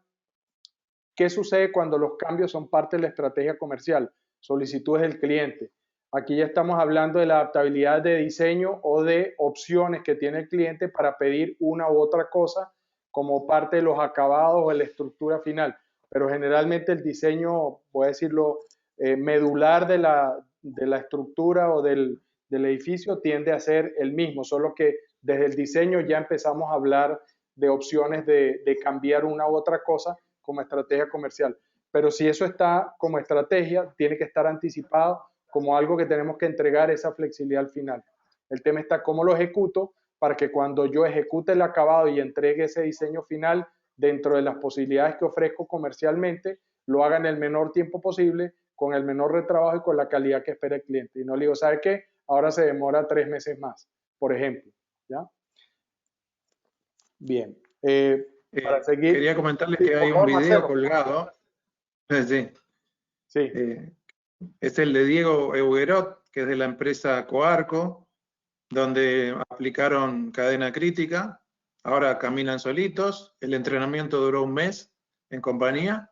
¿Qué sucede cuando los cambios son parte de la estrategia comercial? Solicitudes del cliente. Aquí ya estamos hablando de la adaptabilidad de diseño o de opciones que tiene el cliente para pedir una u otra cosa como parte de los acabados o de la estructura final. Pero generalmente el diseño, voy a decirlo, medular de la estructura o del edificio tiende a ser el mismo, solo que desde el diseño ya empezamos a hablar de opciones de cambiar una u otra cosa como estrategia comercial. Pero si eso está como estrategia, tiene que estar anticipado como algo que tenemos que entregar esa flexibilidad al final. El tema está cómo lo ejecuto para que cuando yo ejecute el acabado y entregue ese diseño final dentro de las posibilidades que ofrezco comercialmente, lo haga en el menor tiempo posible, con el menor retrabajo y con la calidad que espera el cliente. Y no le digo, ¿sabe qué? Ahora se demora 3 meses más, por ejemplo. ¿Ya? Bien. Para seguir. Quería comentarles que hay un video colgado. Sí. Sí. Es el de Diego Euguerot, que es de la empresa Coarco, donde aplicaron cadena crítica. Ahora caminan solitos. El entrenamiento duró 1 mes en compañía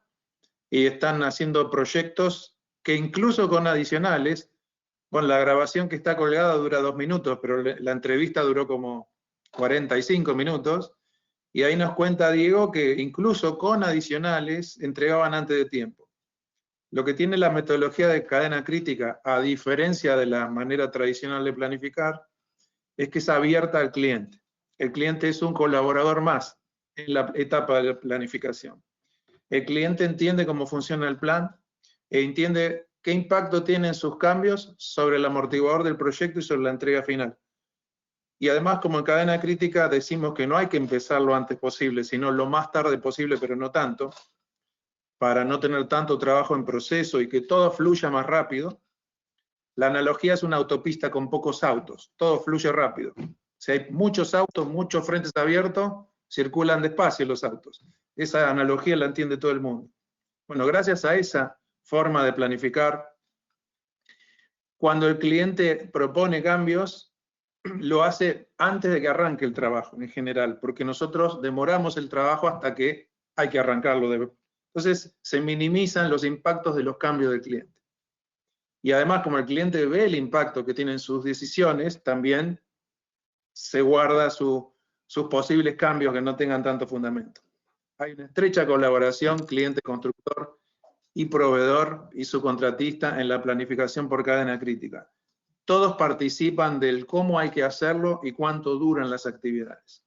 y están haciendo proyectos que incluso con adicionales, bueno, la grabación que está colgada dura 2 minutos, pero la entrevista duró como 45 minutos. Y ahí nos cuenta Diego que incluso con adicionales entregaban antes de tiempo. Lo que tiene la metodología de cadena crítica, a diferencia de la manera tradicional de planificar, es que es abierta al cliente. El cliente es un colaborador más en la etapa de planificación. El cliente entiende cómo funciona el plan e entiende qué impacto tienen sus cambios sobre el amortiguador del proyecto y sobre la entrega final. Y además, como en cadena crítica decimos que no hay que empezar lo antes posible, sino lo más tarde posible, pero no tanto, para no tener tanto trabajo en proceso y que todo fluya más rápido. La analogía es una autopista con pocos autos, todo fluye rápido. Si hay muchos autos, muchos frentes abiertos, circulan despacio los autos. Esa analogía la entiende todo el mundo. Bueno, gracias a esa forma de planificar, cuando el cliente propone cambios, lo hace antes de que arranque el trabajo en general, porque nosotros demoramos el trabajo hasta que hay que arrancarlo. Entonces se minimizan los impactos de los cambios del cliente. Y además, como el cliente ve el impacto que tienen sus decisiones, también se guarda sus posibles cambios que no tengan tanto fundamento. Hay una estrecha colaboración cliente-constructor y proveedor y subcontratista en la planificación por cadena crítica. Todos participan del cómo hay que hacerlo y cuánto duran las actividades.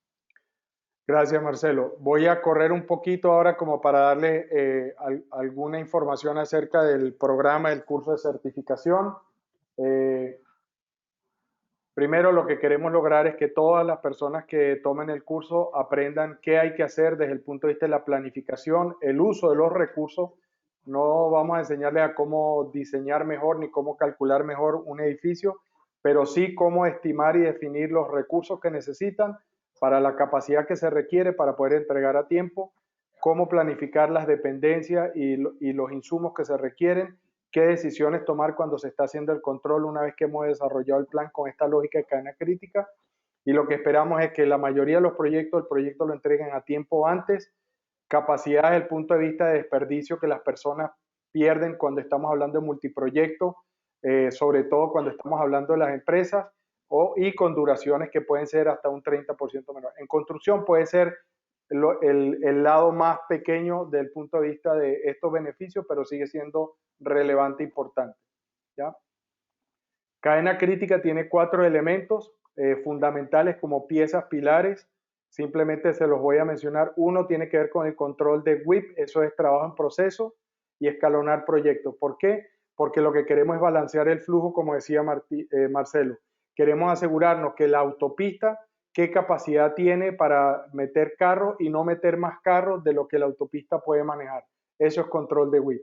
Gracias, Marcelo. Voy a correr un poquito ahora como para darle alguna información acerca del programa del curso de certificación. Primero, lo que queremos lograr es que todas las personas que tomen el curso aprendan qué hay que hacer desde el punto de vista de la planificación, el uso de los recursos. No vamos a enseñarles a cómo diseñar mejor ni cómo calcular mejor un edificio, pero sí cómo estimar y definir los recursos que necesitan para la capacidad que se requiere para poder entregar a tiempo, cómo planificar las dependencias y los insumos que se requieren, qué decisiones tomar cuando se está haciendo el control una vez que hemos desarrollado el plan con esta lógica de cadena crítica. Y lo que esperamos es que la mayoría de los proyectos, el proyecto lo entreguen a tiempo antes, capacidad desde el punto de vista de desperdicio que las personas pierden cuando estamos hablando de multiproyectos, sobre todo cuando estamos hablando de las empresas, y con duraciones que pueden ser hasta un 30% menor. En construcción puede ser el lado más pequeño del punto de vista de estos beneficios, pero sigue siendo relevante e importante. ¿Ya? Cadena crítica tiene 4 elementos fundamentales como piezas pilares. Simplemente se los voy a mencionar. Uno tiene que ver con el control de WIP, eso es trabajo en proceso, y escalonar proyectos. ¿Por qué? Porque lo que queremos es balancear el flujo, como decía Marcelo. Queremos asegurarnos que la autopista, qué capacidad tiene para meter carros y no meter más carros de lo que la autopista puede manejar. Eso es control de WIP.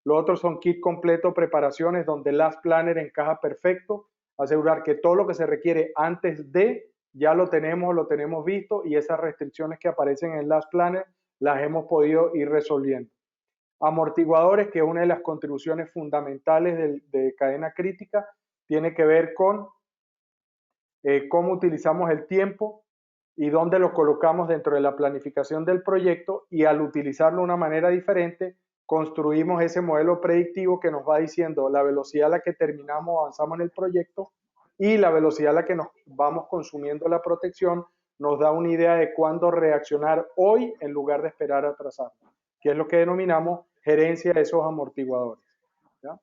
Lo otro son kit completo, preparaciones, donde el Last Planner encaja perfecto, asegurar que todo lo que se requiere antes de, ya lo tenemos visto, y esas restricciones que aparecen en el Last Planner las hemos podido ir resolviendo. Amortiguadores, que es una de las contribuciones fundamentales de cadena crítica, tiene que ver con cómo utilizamos el tiempo y dónde lo colocamos dentro de la planificación del proyecto, y al utilizarlo de una manera diferente, construimos ese modelo predictivo que nos va diciendo la velocidad a la que terminamos, avanzamos en el proyecto, y la velocidad a la que nos vamos consumiendo la protección nos da una idea de cuándo reaccionar hoy en lugar de esperar a atrasar, que es lo que denominamos gerencia de esos amortiguadores. ¿Ya?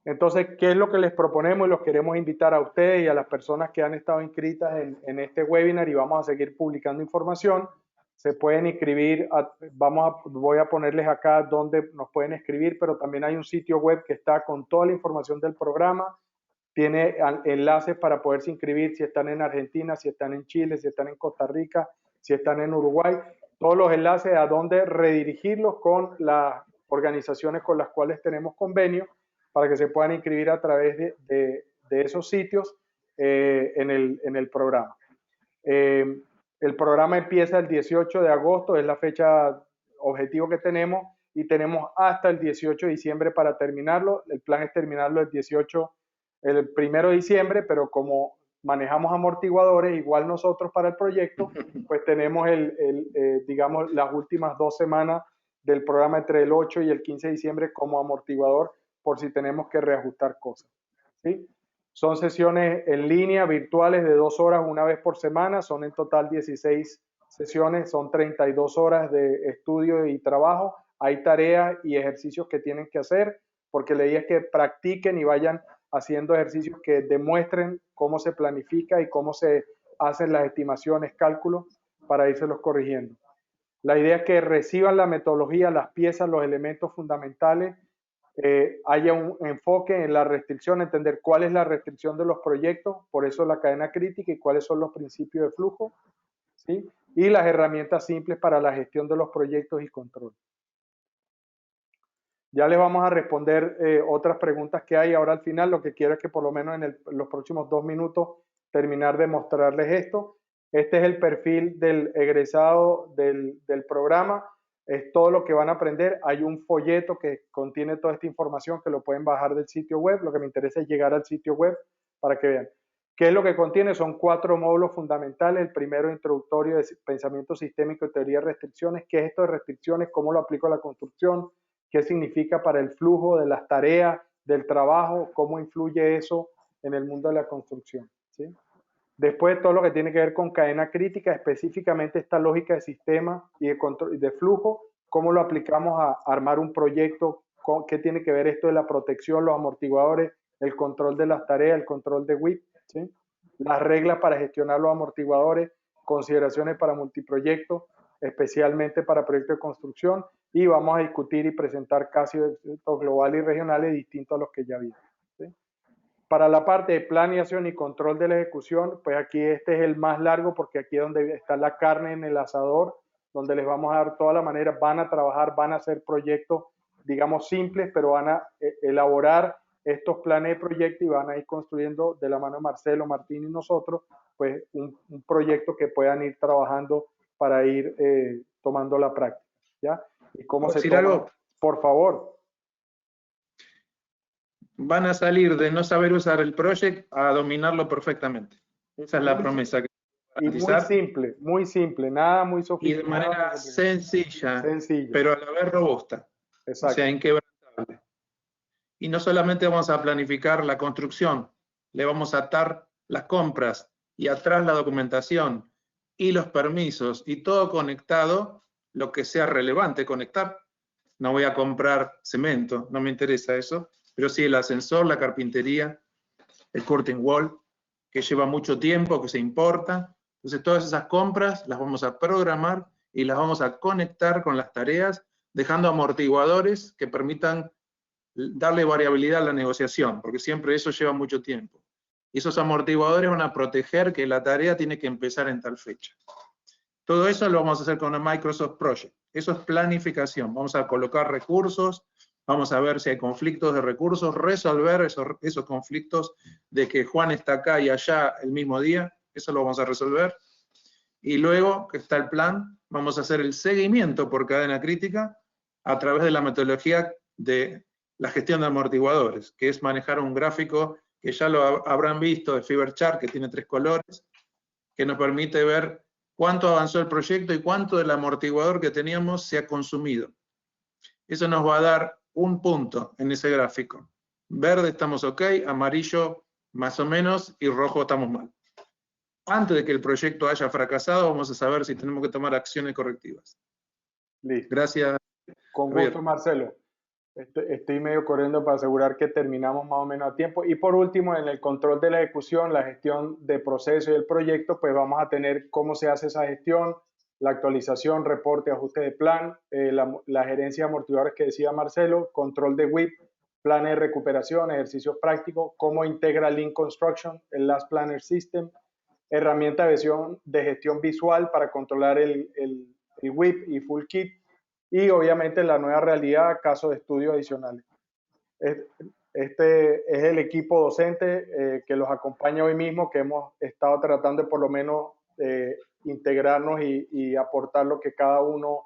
Entonces, ¿qué es lo que les proponemos? Y los queremos invitar a ustedes y a las personas que han estado inscritas en este webinar, y vamos a seguir publicando información. Se pueden inscribir, voy a ponerles acá donde nos pueden escribir, pero también hay un sitio web que está con toda la información del programa. Tiene enlaces para poderse inscribir si están en Argentina, si están en Chile, si están en Costa Rica, si están en Uruguay. Todos los enlaces a dónde redirigirlos con las organizaciones con las cuales tenemos convenio, para que se puedan inscribir a través de esos sitios en el programa. El programa empieza el 18 de agosto, es la fecha objetivo que tenemos, y tenemos hasta el 18 de diciembre para terminarlo. El plan es terminarlo el 1 de diciembre, pero como manejamos amortiguadores, igual nosotros para el proyecto, pues tenemos digamos, las últimas 2 semanas del programa entre el 8 y el 15 de diciembre como amortiguador, por si tenemos que reajustar cosas. ¿Sí? Son sesiones en línea, virtuales, de 2 horas una vez por semana. Son en total 16 sesiones, son 32 horas de estudio y trabajo. Hay tareas y ejercicios que tienen que hacer, porque la idea es que practiquen y vayan haciendo ejercicios que demuestren cómo se planifica y cómo se hacen las estimaciones, cálculos, para irselos corrigiendo. La idea es que reciban la metodología, las piezas, los elementos fundamentales, haya un enfoque en la restricción, entender cuál es la restricción de los proyectos, por eso la cadena crítica, y cuáles son los principios de flujo, ¿sí? Y las herramientas simples para la gestión de los proyectos y control. Ya les vamos a responder otras preguntas que hay ahora al final. Lo que quiero es que por lo menos en los próximos 2 minutos terminar de mostrarles esto. Este es el perfil del egresado del programa. Es todo lo que van a aprender. Hay un folleto que contiene toda esta información que lo pueden bajar del sitio web. Lo que me interesa es llegar al sitio web para que vean. ¿Qué es lo que contiene? Son 4 módulos fundamentales. El primero, introductorio de pensamiento sistémico y teoría de restricciones. ¿Qué es esto de restricciones? ¿Cómo lo aplico a la construcción? ¿Qué significa para el flujo de las tareas, del trabajo? ¿Cómo influye eso en el mundo de la construcción? ¿Sí? Después, todo lo que tiene que ver con cadena crítica, específicamente esta lógica de sistema y de control, de flujo, cómo lo aplicamos a armar un proyecto, qué tiene que ver esto de la protección, los amortiguadores, el control de las tareas, el control de WIP, ¿sí? Las reglas para gestionar los amortiguadores, consideraciones para multiproyectos, especialmente para proyectos de construcción, y vamos a discutir y presentar casos globales y regionales distintos a los que ya vimos. ¿Sí? Para la parte de planeación y control de la ejecución, pues aquí este es el más largo porque aquí es donde está la carne en el asador, donde les vamos a dar toda la manera, van a trabajar, van a hacer proyectos, digamos, simples, pero van a elaborar estos planes de proyecto y van a ir construyendo de la mano de Marcelo, Martín y nosotros, pues un proyecto que puedan ir trabajando para ir tomando la práctica, ¿ya? ¿Y cómo se toma? Algo? Por favor. Van a salir de no saber usar el project a dominarlo perfectamente. Esa es la promesa que y muy simple, nada muy sofisticado. Y de manera sencilla, pero a la vez robusta. Exacto. O sea, inquebrantable. Y no solamente vamos a planificar la construcción, le vamos a atar las compras y atrás la documentación y los permisos y todo conectado, lo que sea relevante conectar. No voy a comprar cemento, no me interesa eso, pero sí el ascensor, la carpintería, el curtain wall, que lleva mucho tiempo, que se importa. Entonces todas esas compras las vamos a programar y las vamos a conectar con las tareas, dejando amortiguadores que permitan darle variabilidad a la negociación, porque siempre eso lleva mucho tiempo. Y esos amortiguadores van a proteger que la tarea tiene que empezar en tal fecha. Todo eso lo vamos a hacer con una Microsoft Project. Eso es planificación. Vamos a colocar recursos, vamos a ver si hay conflictos de recursos, resolver esos conflictos de que Juan está acá y allá el mismo día. Eso lo vamos a resolver. Y luego que está el plan, vamos a hacer el seguimiento por cadena crítica a través de la metodología de la gestión de amortiguadores, que es manejar un gráfico que ya lo habrán visto de FiberChart, que tiene 3 colores, que nos permite ver cuánto avanzó el proyecto y cuánto del amortiguador que teníamos se ha consumido. Eso nos va a dar un punto en ese gráfico. Verde estamos ok, amarillo más o menos y rojo estamos mal. Antes de que el proyecto haya fracasado, vamos a saber si tenemos que tomar acciones correctivas. Listo. Gracias. Con gusto, Marcelo. Estoy medio corriendo para asegurar que terminamos más o menos a tiempo. Y por último, en el control de la ejecución, la gestión de proceso y el proyecto, pues vamos a tener cómo se hace esa gestión, la actualización, reporte, ajuste de plan, la gerencia de amortiguadores que decía Marcelo, control de WIP, planes de recuperación, ejercicios prácticos, cómo integra Lean Construction, el Last Planner System, herramienta de gestión visual para controlar el WIP y Full Kit, y obviamente la nueva realidad, casos de estudio adicionales. Este es el equipo docente que los acompaña hoy mismo, que hemos estado tratando de por lo menos integrarnos y aportar lo que cada uno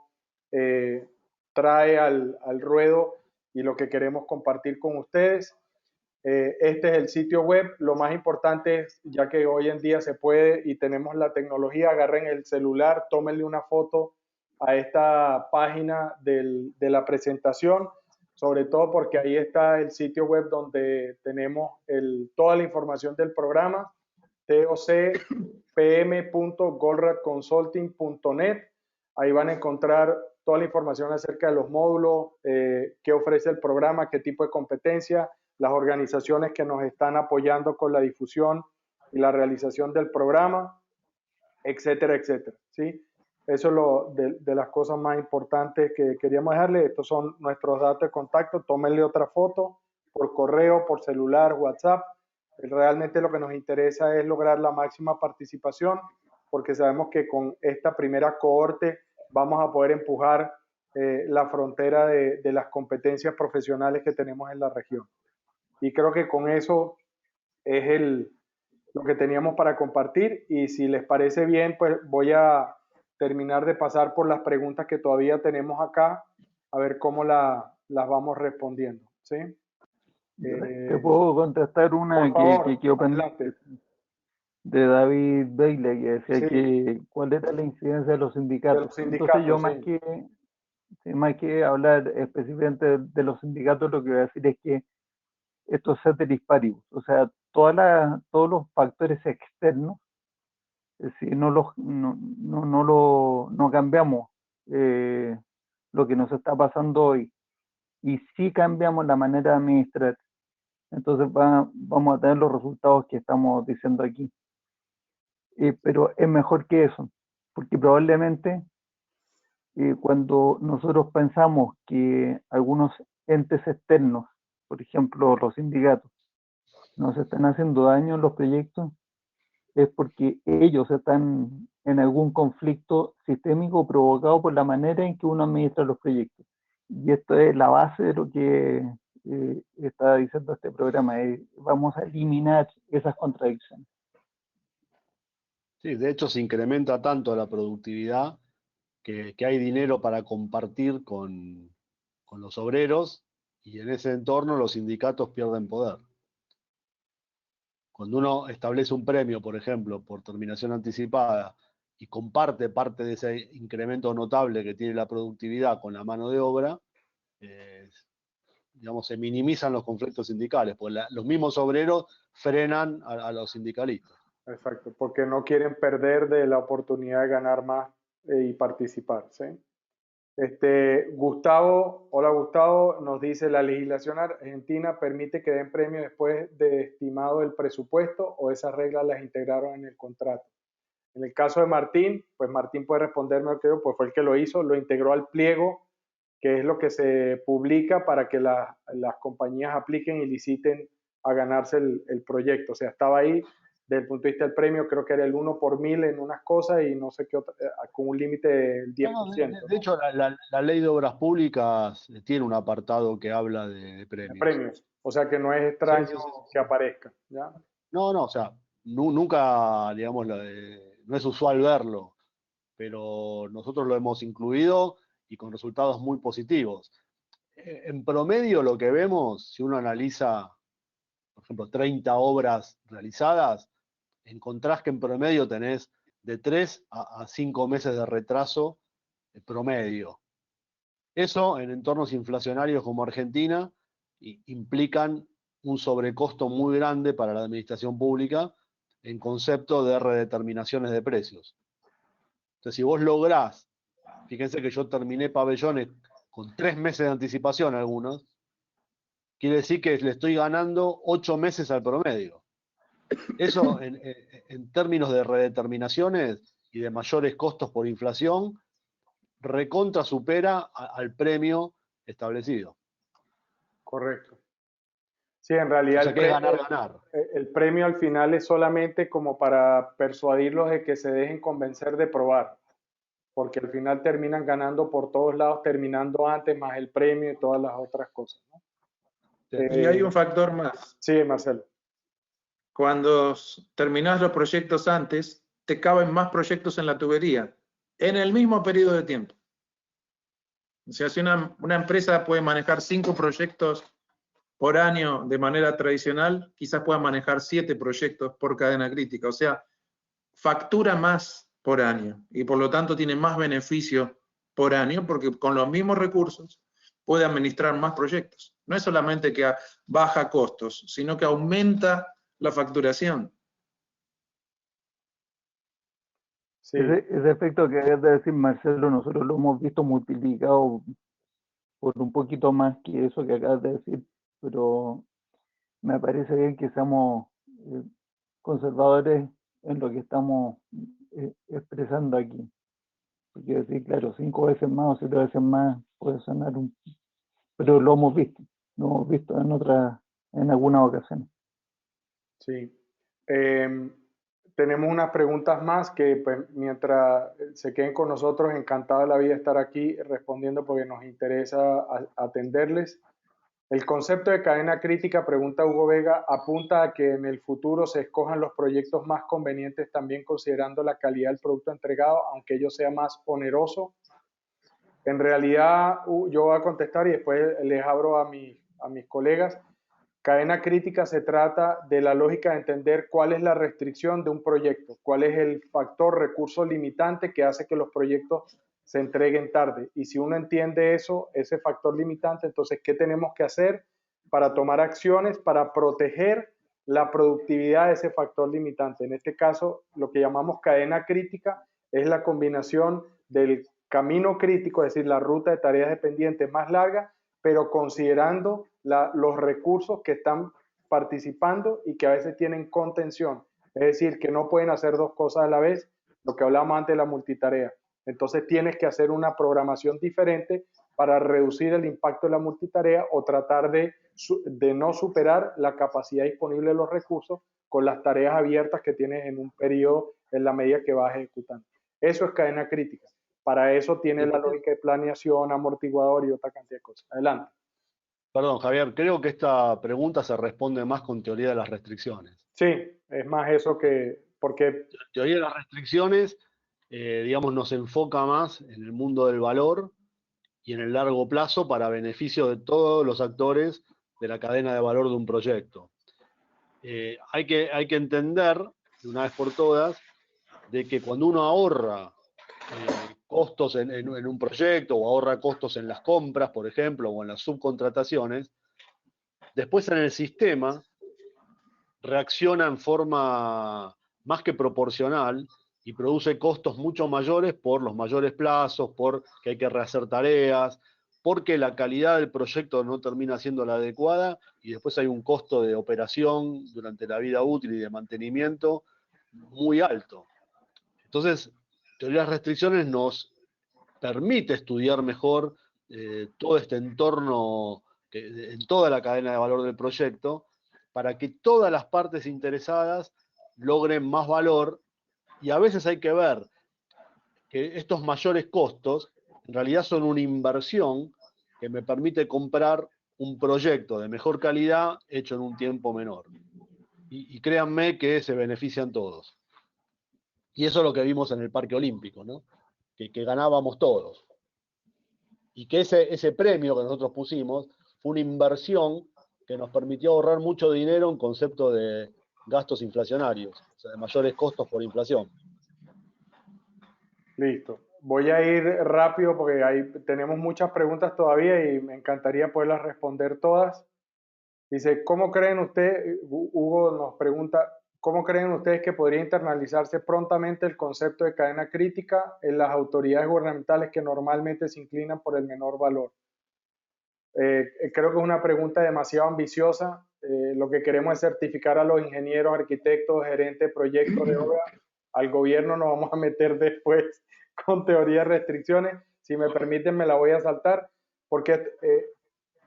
trae al ruedo y lo que queremos compartir con ustedes. Este es el sitio web. Lo más importante es, ya que hoy en día se puede y tenemos la tecnología, agarren el celular, tómenle una foto a esta página de la presentación, sobre todo porque ahí está el sitio web donde tenemos toda la información del programa, tocpm.goldraconsulting.net. Ahí van a encontrar toda la información acerca de los módulos, qué ofrece el programa, qué tipo de competencia, las organizaciones que nos están apoyando con la difusión y la realización del programa, etcétera, etcétera, ¿sí? Eso es de las cosas más importantes que queríamos dejarle. Estos son nuestros datos de contacto. Tómenle otra foto por correo, por celular, WhatsApp. Realmente lo que nos interesa es lograr la máxima participación, porque sabemos que con esta primera cohorte vamos a poder empujar la frontera de las competencias profesionales que tenemos en la región. Y creo que con eso es lo que teníamos para compartir y si les parece bien, pues voy a terminar de pasar por las preguntas que todavía tenemos acá, a ver cómo las vamos respondiendo, ¿sí? Te puedo contestar una Por favor, que quedó adelante. pendiente de David Bailey, que decía Sí. que cuál era la incidencia de los sindicatos. De los sindicatos, Entonces yo sí. más que hablar específicamente de los sindicatos, lo que voy a decir es que esto es ceteris paribus, o sea, todos los factores externos, si no cambiamos lo que nos está pasando hoy y sí cambiamos la manera de administrar, entonces vamos a tener los resultados que estamos diciendo aquí. Pero es mejor que eso, porque probablemente cuando nosotros pensamos que algunos entes externos, por ejemplo los sindicatos, nos están haciendo daño en los proyectos, es porque ellos están en algún conflicto sistémico provocado por la manera en que uno administra los proyectos. Y esto es la base de lo que está diciendo este programa. Vamos a eliminar esas contradicciones. Sí, de hecho se incrementa tanto la productividad que hay dinero para compartir con los obreros y en ese entorno los sindicatos pierden poder. Cuando uno establece un premio, por ejemplo, por terminación anticipada y comparte parte de ese incremento notable que tiene la productividad con la mano de obra, digamos, se minimizan los conflictos sindicales, porque los mismos obreros frenan a los sindicalistas. Exacto, porque no quieren perder de la oportunidad de ganar más y participar, ¿sí? Gustavo, hola Gustavo, nos dice, ¿la legislación argentina permite que den premio después de estimado el presupuesto o esas reglas las integraron en el contrato? En el caso de Martín, pues Martín puede responderme, pues fue el que lo hizo, lo integró al pliego, que es lo que se publica para que las compañías apliquen y liciten a ganarse el proyecto. O sea, estaba ahí desde el punto de vista del premio, creo que era el 1 por 1000 en unas cosas y no sé qué otra, con un límite del 10%. No, de hecho, la ley de obras públicas tiene un apartado que habla de premios. Premios. O sea que no es extraño Sí. que aparezca, ¿ya? No, o sea, nunca, digamos, no es usual verlo, pero nosotros lo hemos incluido y con resultados muy positivos. En promedio lo que vemos, si uno analiza, por ejemplo, 30 obras realizadas, encontrás que en promedio tenés de 3 a 5 meses de retraso promedio. Eso en entornos inflacionarios como Argentina implican un sobrecosto muy grande para la administración pública en concepto de redeterminaciones de precios. Entonces, si vos lográs, fíjense que yo terminé pabellones con 3 meses de anticipación algunos, quiere decir que le estoy ganando 8 meses al promedio. Eso en términos de redeterminaciones y de mayores costos por inflación, recontra supera al premio establecido. Correcto. Sí, en realidad o sea que es ganar. El premio al final es solamente como para persuadirlos de que se dejen convencer de probar, porque al final terminan ganando por todos lados, terminando antes, más el premio y todas las otras cosas, ¿no? Y hay un factor más. Sí, Marcelo. Cuando terminás los proyectos antes, te caben más proyectos en la tubería, en el mismo periodo de tiempo. O sea, si una empresa puede manejar 5 proyectos por año de manera tradicional, quizás pueda manejar 7 proyectos por cadena crítica. O sea, factura más por año y por lo tanto tiene más beneficio por año porque con los mismos recursos puede administrar más proyectos. No es solamente que baja costos, sino que aumenta la facturación. Sí. Ese efecto que acabas de decir, Marcelo, nosotros lo hemos visto multiplicado por un poquito más que eso que acabas de decir, pero me parece bien que seamos conservadores en lo que estamos expresando aquí. Porque decir, claro, 5 veces más o 7 veces más puede sonar pero lo hemos visto en algunas ocasiones. Sí. Tenemos unas preguntas más que pues, mientras se queden con nosotros, encantado de la vida estar aquí respondiendo porque nos interesa atenderles. El concepto de cadena crítica, pregunta Hugo Vega, apunta a que en el futuro se escojan los proyectos más convenientes, también considerando la calidad del producto entregado, aunque ello sea más oneroso. En realidad, yo voy a contestar y después les abro a mis colegas. Cadena crítica se trata de la lógica de entender cuál es la restricción de un proyecto, cuál es el factor, recurso limitante que hace que los proyectos se entreguen tarde. Y si uno entiende eso, ese factor limitante, entonces, ¿qué tenemos que hacer para tomar acciones para proteger la productividad de ese factor limitante? En este caso, lo que llamamos cadena crítica es la combinación del camino crítico, es decir, la ruta de tareas dependientes más larga, pero considerando los recursos que están participando y que a veces tienen contención. Es decir, que no pueden hacer dos cosas a la vez, lo que hablábamos antes de la multitarea. Entonces tienes que hacer una programación diferente para reducir el impacto de la multitarea o tratar de no superar la capacidad disponible de los recursos con las tareas abiertas que tienes en un periodo en la medida que vas ejecutando. Eso es cadena crítica. Para eso tiene la lógica de planeación, amortiguador y otra cantidad de cosas. Adelante. Perdón, Javier, creo que esta pregunta se responde más con teoría de las restricciones. Sí, es más eso que... porque... Teoría de las restricciones, digamos, nos enfoca más en el mundo del valor y en el largo plazo para beneficio de todos los actores de la cadena de valor de un proyecto. Hay que entender, de una vez por todas, de que cuando uno ahorra costos en un proyecto o ahorra costos en las compras, por ejemplo, o en las subcontrataciones, después en el sistema reacciona en forma más que proporcional y produce costos mucho mayores por los mayores plazos, porque hay que rehacer tareas, porque la calidad del proyecto no termina siendo la adecuada y después hay un costo de operación durante la vida útil y de mantenimiento muy alto. Entonces, teoría de las restricciones nos permite estudiar mejor todo este entorno en toda la cadena de valor del proyecto para que todas las partes interesadas logren más valor, y a veces hay que ver que estos mayores costos en realidad son una inversión que me permite comprar un proyecto de mejor calidad hecho en un tiempo menor. Y créanme que se benefician todos. Y eso es lo que vimos en el Parque Olímpico, ¿no? Que ganábamos todos. Y que ese premio que nosotros pusimos fue una inversión que nos permitió ahorrar mucho dinero en concepto de gastos inflacionarios, o sea, de mayores costos por inflación. Listo. Voy a ir rápido porque ahí tenemos muchas preguntas todavía y me encantaría poderlas responder todas. Dice, ¿cómo creen ustedes, Hugo nos pregunta, cómo creen ustedes que podría internalizarse prontamente el concepto de cadena crítica en las autoridades gubernamentales que normalmente se inclinan por el menor valor? Creo que es una pregunta demasiado ambiciosa. Lo que queremos es certificar a los ingenieros, arquitectos, gerentes de proyectos de obra. Al gobierno nos vamos a meter después con teoría de restricciones. Si me permiten, me la voy a saltar, porque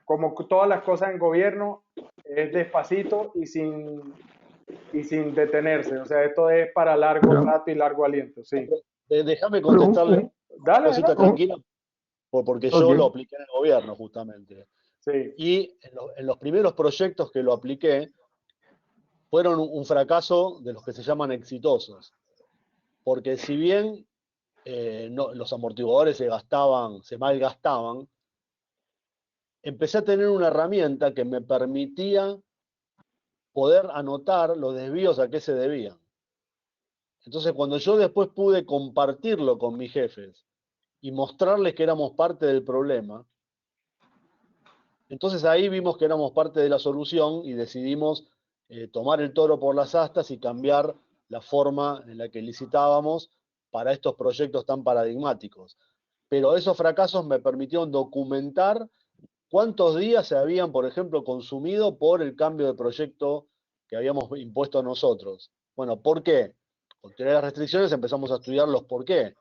como todas las cosas en gobierno, es despacito y sin detenerse. O sea, esto es para largo rato y largo aliento. Sí. Déjame contestarle Dale, cosita tranquila, porque yo lo apliqué en el gobierno justamente. Sí. Y en los primeros proyectos que lo apliqué, fueron un fracaso de los que se llaman exitosos. Porque si bien los amortiguadores se malgastaban, empecé a tener una herramienta que me permitía poder anotar los desvíos a qué se debían. Entonces, cuando yo después pude compartirlo con mis jefes y mostrarles que éramos parte del problema, entonces ahí vimos que éramos parte de la solución y decidimos tomar el toro por las astas y cambiar la forma en la que licitábamos para estos proyectos tan paradigmáticos. Pero esos fracasos me permitieron documentar cuántos días se habían, por ejemplo, consumido por el cambio de proyecto que habíamos impuesto nosotros. Bueno, ¿por qué? Con teoría de las restricciones empezamos a estudiar los por qué.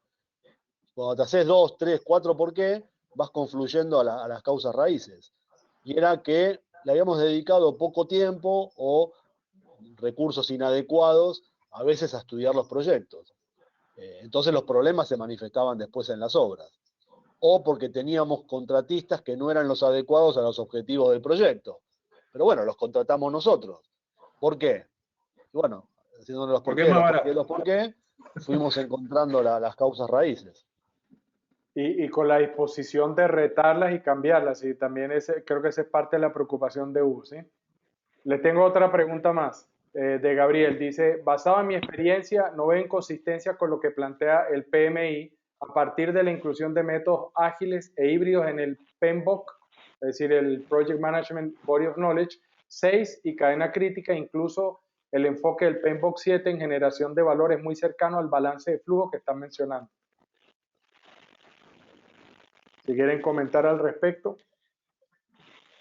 Cuando te haces 2, 3, 4 por qué, vas confluyendo a las causas raíces. Y era que le habíamos dedicado poco tiempo o recursos inadecuados a veces a estudiar los proyectos. Entonces los problemas se manifestaban después en las obras. o porque teníamos contratistas que no eran los adecuados a los objetivos del proyecto. Pero bueno, los contratamos nosotros. ¿Por qué? Y bueno, haciéndonos los por Porque qué, es más los barato. por qué, los por qué, fuimos encontrando las causas raíces. Y con la disposición de retarlas y cambiarlas. Y también creo que esa es parte de la preocupación de Hugo, ¿sí? Le tengo otra pregunta más, de Gabriel. Dice, basado en mi experiencia, no veo inconsistencia con lo que plantea el PMI a partir de la inclusión de métodos ágiles e híbridos en el PMBOK, es decir, el Project Management Body of Knowledge 6 y cadena crítica, incluso el enfoque del PMBOK 7 en generación de valores muy cercano al balance de flujo que están mencionando. Si quieren comentar al respecto.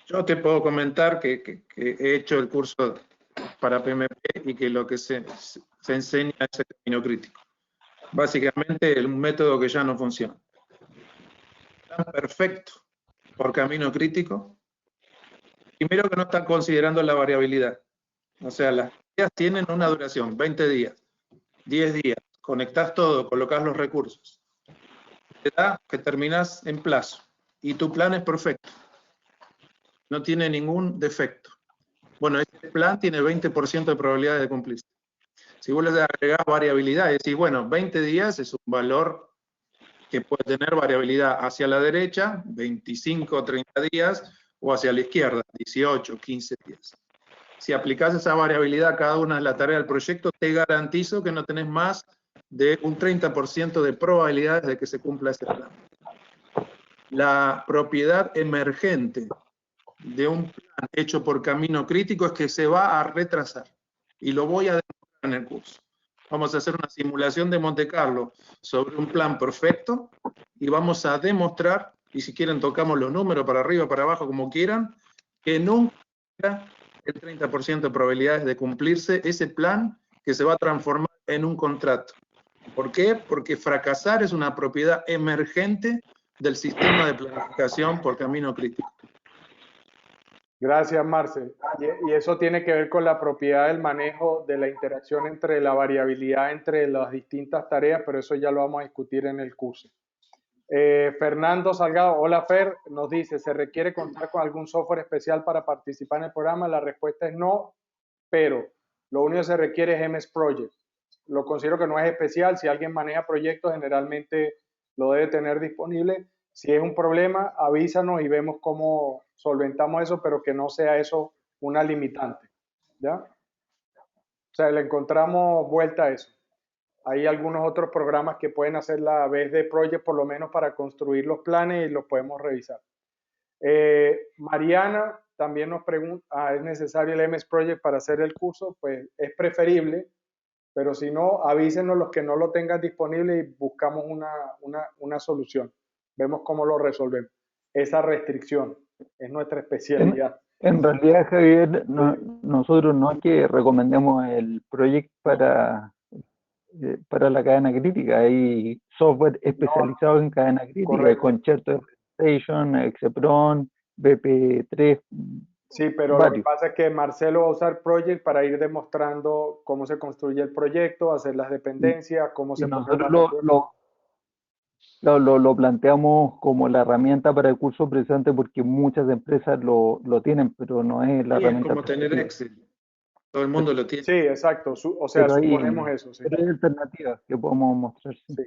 Yo te puedo comentar que he hecho el curso para PMP y que lo que se enseña es el camino crítico. Básicamente, un método que ya no funciona. Tan perfecto por camino crítico. Primero que no están considerando la variabilidad. O sea, las días tienen una duración, 20 días, 10 días. Conectás todo, colocás los recursos. Te da que terminás en plazo. Y tu plan es perfecto. No tiene ningún defecto. Bueno, este plan tiene 20% de probabilidades de cumplirse. Si vos le agregás variabilidad, es decir, bueno, 20 días es un valor que puede tener variabilidad hacia la derecha, 25 o 30 días, o hacia la izquierda, 18 o 15 días. Si aplicás esa variabilidad a cada una de las tareas del proyecto, te garantizo que no tenés más de un 30% de probabilidades de que se cumpla ese plan. La propiedad emergente de un plan hecho por camino crítico es que se va a retrasar. Y lo voy a demostrar en el curso. Vamos a hacer una simulación de Monte Carlo sobre un plan perfecto y vamos a demostrar, y si quieren tocamos los números para arriba, para abajo, como quieran, que nunca el 30% de probabilidades de cumplirse ese plan que se va a transformar en un contrato. ¿Por qué? Porque fracasar es una propiedad emergente del sistema de planificación por camino crítico. Gracias, Marce. Y eso tiene que ver con la propiedad del manejo de la interacción entre la variabilidad entre las distintas tareas, pero eso ya lo vamos a discutir en el curso. Fernando Salgado, hola Fer, nos dice, ¿se requiere contar con algún software especial para participar en el programa? La respuesta es no, pero lo único que se requiere es MS Project. Lo considero que no es especial. Si alguien maneja proyectos, generalmente lo debe tener disponible. Si es un problema, avísanos y vemos cómo solventamos eso, pero que no sea eso una limitante, ¿ya? O sea, le encontramos vuelta a eso. Hay algunos otros programas que pueden hacer la vez de Project, por lo menos para construir los planes, y los podemos revisar. Mariana también nos pregunta, ¿es necesario el MS Project para hacer el curso? Pues es preferible, pero si no, avísenos los que no lo tengan disponible y buscamos una solución. Vemos cómo lo resolvemos. Esa restricción es nuestra especialidad. En realidad, Javier, nosotros no es que recomendemos el proyecto para la cadena crítica. Hay software especializado en cadena crítica, correcto. Concerto Station, Excepron, BP3. Sí, pero varios. Lo que pasa es que Marcelo va a usar Project para ir demostrando cómo se construye el proyecto, hacer las dependencias, cómo se pone nosotros lo planteamos como la herramienta para el curso precisamente porque muchas empresas lo tienen, pero no es la herramienta. Es como tener Excel. Todo el mundo lo tiene. Sí, exacto. O sea, pero suponemos eso. Sí. Pero hay alternativas que podemos mostrar. Sí. Sí.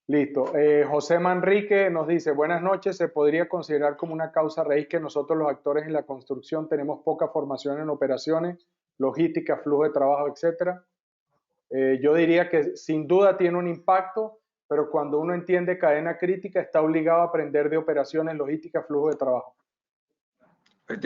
Listo. José Manrique nos dice, buenas noches, ¿se podría considerar como una causa raíz que nosotros los actores en la construcción tenemos poca formación en operaciones, logística, flujo de trabajo, etcétera? Yo diría que sin duda tiene un impacto, pero cuando uno entiende cadena crítica está obligado a aprender de operaciones, logística, flujo de trabajo.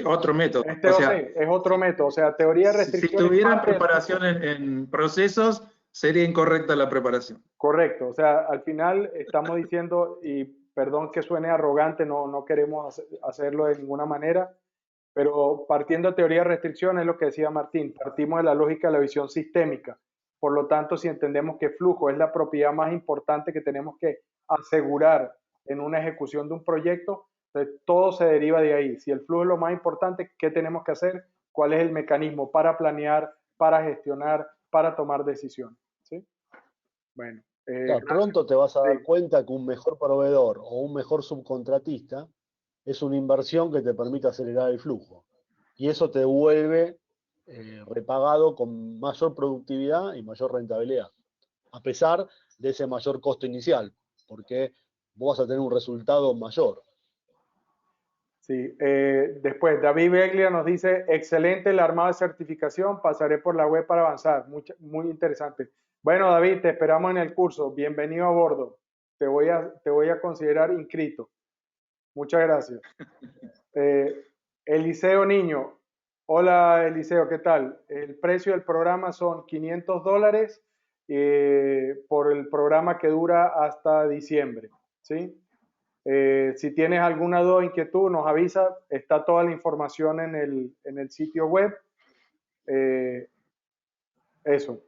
Otro método. Es otro método, o sea, teoría de restricción. Si tuvieran preparación en procesos, sería incorrecta la preparación. Correcto, o sea, al final estamos diciendo, y perdón que suene arrogante, no queremos hacerlo de ninguna manera, pero partiendo de teoría de restricción es lo que decía Martín, partimos de la lógica de la visión sistémica. Por lo tanto, si entendemos que flujo es la propiedad más importante que tenemos que asegurar en una ejecución de un proyecto, entonces todo se deriva de ahí. Si el flujo es lo más importante, ¿qué tenemos que hacer? ¿Cuál es el mecanismo para planear, para gestionar, para tomar decisiones? ¿Sí? Bueno, Claro, pronto te vas a dar Sí. cuenta que un mejor proveedor o un mejor subcontratista es una inversión que te permite acelerar el flujo. Y eso te vuelve repagado con mayor productividad y mayor rentabilidad, a pesar de ese mayor costo inicial, porque vos vas a tener un resultado mayor. Sí, después David Beglia nos dice, excelente el armado de certificación, pasaré por la web para avanzar, muy interesante. Bueno, David, te esperamos en el curso, bienvenido a bordo, te voy a considerar inscrito. Muchas gracias. Eliseo Niño, hola Eliseo, ¿qué tal? El precio del programa son $500 por el programa que dura hasta diciembre, ¿sí? Si tienes alguna duda o inquietud, nos avisa. Está toda la información en el sitio web. Eso.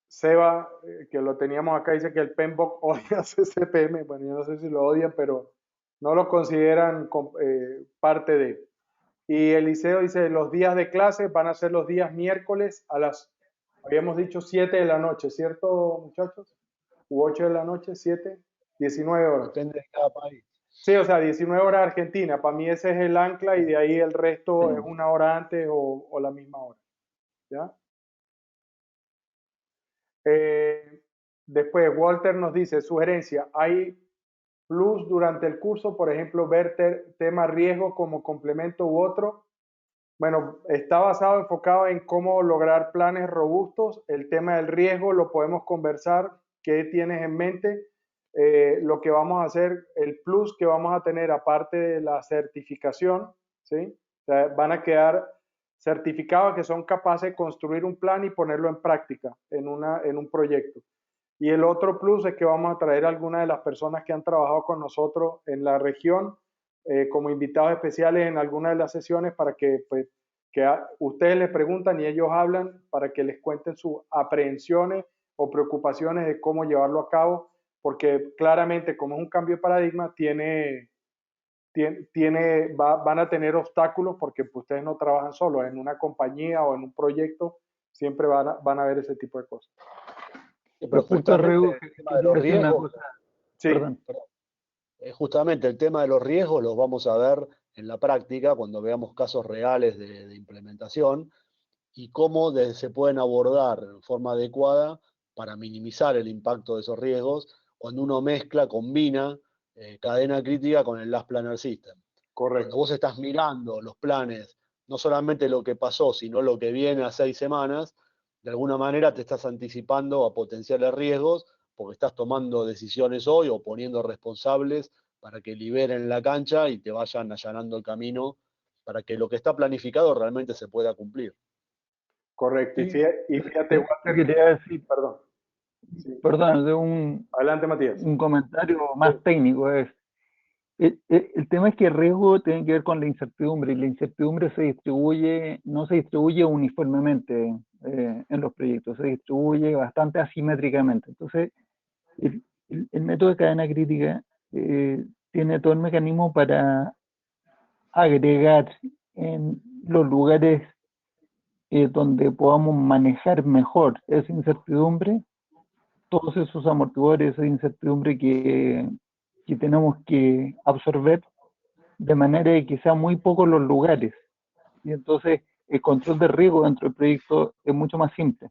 Seba, que lo teníamos acá, dice que el PMBOK odia CCPM. Bueno, yo no sé si lo odian, pero no lo consideran parte de. Y Eliseo dice, los días de clase van a ser los días miércoles a las, habíamos dicho 7 de la noche, ¿cierto, muchachos? ¿U 8 de la noche? ¿7? 19 horas. Depende de cada país. Sí, o sea, 19 horas Argentina. Para mí ese es el ancla y de ahí el resto es una hora antes o la misma hora. ¿Ya? Después, Walter nos dice, sugerencia, ¿hay plus durante el curso? Por ejemplo, ver tema riesgo como complemento u otro. Bueno, está basado, enfocado en cómo lograr planes robustos. El tema del riesgo lo podemos conversar. ¿Qué tienes en mente? Lo que vamos a hacer, el plus que vamos a tener aparte de la certificación, ¿sí? O sea, van a quedar certificados que son capaces de construir un plan y ponerlo en práctica en un proyecto. Y el otro plus es que vamos a traer a algunas de las personas que han trabajado con nosotros en la región como invitados especiales en algunas de las sesiones para que, pues, ustedes les preguntan y ellos hablan para que les cuenten sus aprehensiones o preocupaciones de cómo llevarlo a cabo, porque claramente como es un cambio de paradigma, van a tener obstáculos porque pues, ustedes no trabajan solos, en una compañía o en un proyecto siempre van a ver ese tipo de cosas. Pero justamente el tema de los riesgos, Sí. Perdón. Justamente el tema de los riesgos los vamos a ver en la práctica cuando veamos casos reales de implementación y cómo se pueden abordar en forma adecuada para minimizar el impacto de esos riesgos cuando uno combina cadena crítica con el Last Planner System. Correcto. Cuando vos estás mirando los planes, no solamente lo que pasó, sino lo que viene a 6 semanas, de alguna manera te estás anticipando a potenciales riesgos porque estás tomando decisiones hoy o poniendo responsables para que liberen la cancha y te vayan allanando el camino para que lo que está planificado realmente se pueda cumplir. Correcto. Sí. Y fíjate, Walter, Quería decir, perdón. Sí. perdón, de un Adelante, Matías. comentario más técnico es, el tema es que el riesgo tiene que ver con la incertidumbre y la incertidumbre no se distribuye uniformemente en los proyectos, se distribuye bastante asimétricamente. Entonces, el método de cadena crítica tiene todo el mecanismo para agregar en los lugares donde podamos manejar mejor esa incertidumbre, todos esos amortiguadores, esa incertidumbre que tenemos que absorber de manera de que sean muy pocos los lugares. Y entonces el control de riesgo dentro del proyecto es mucho más simple.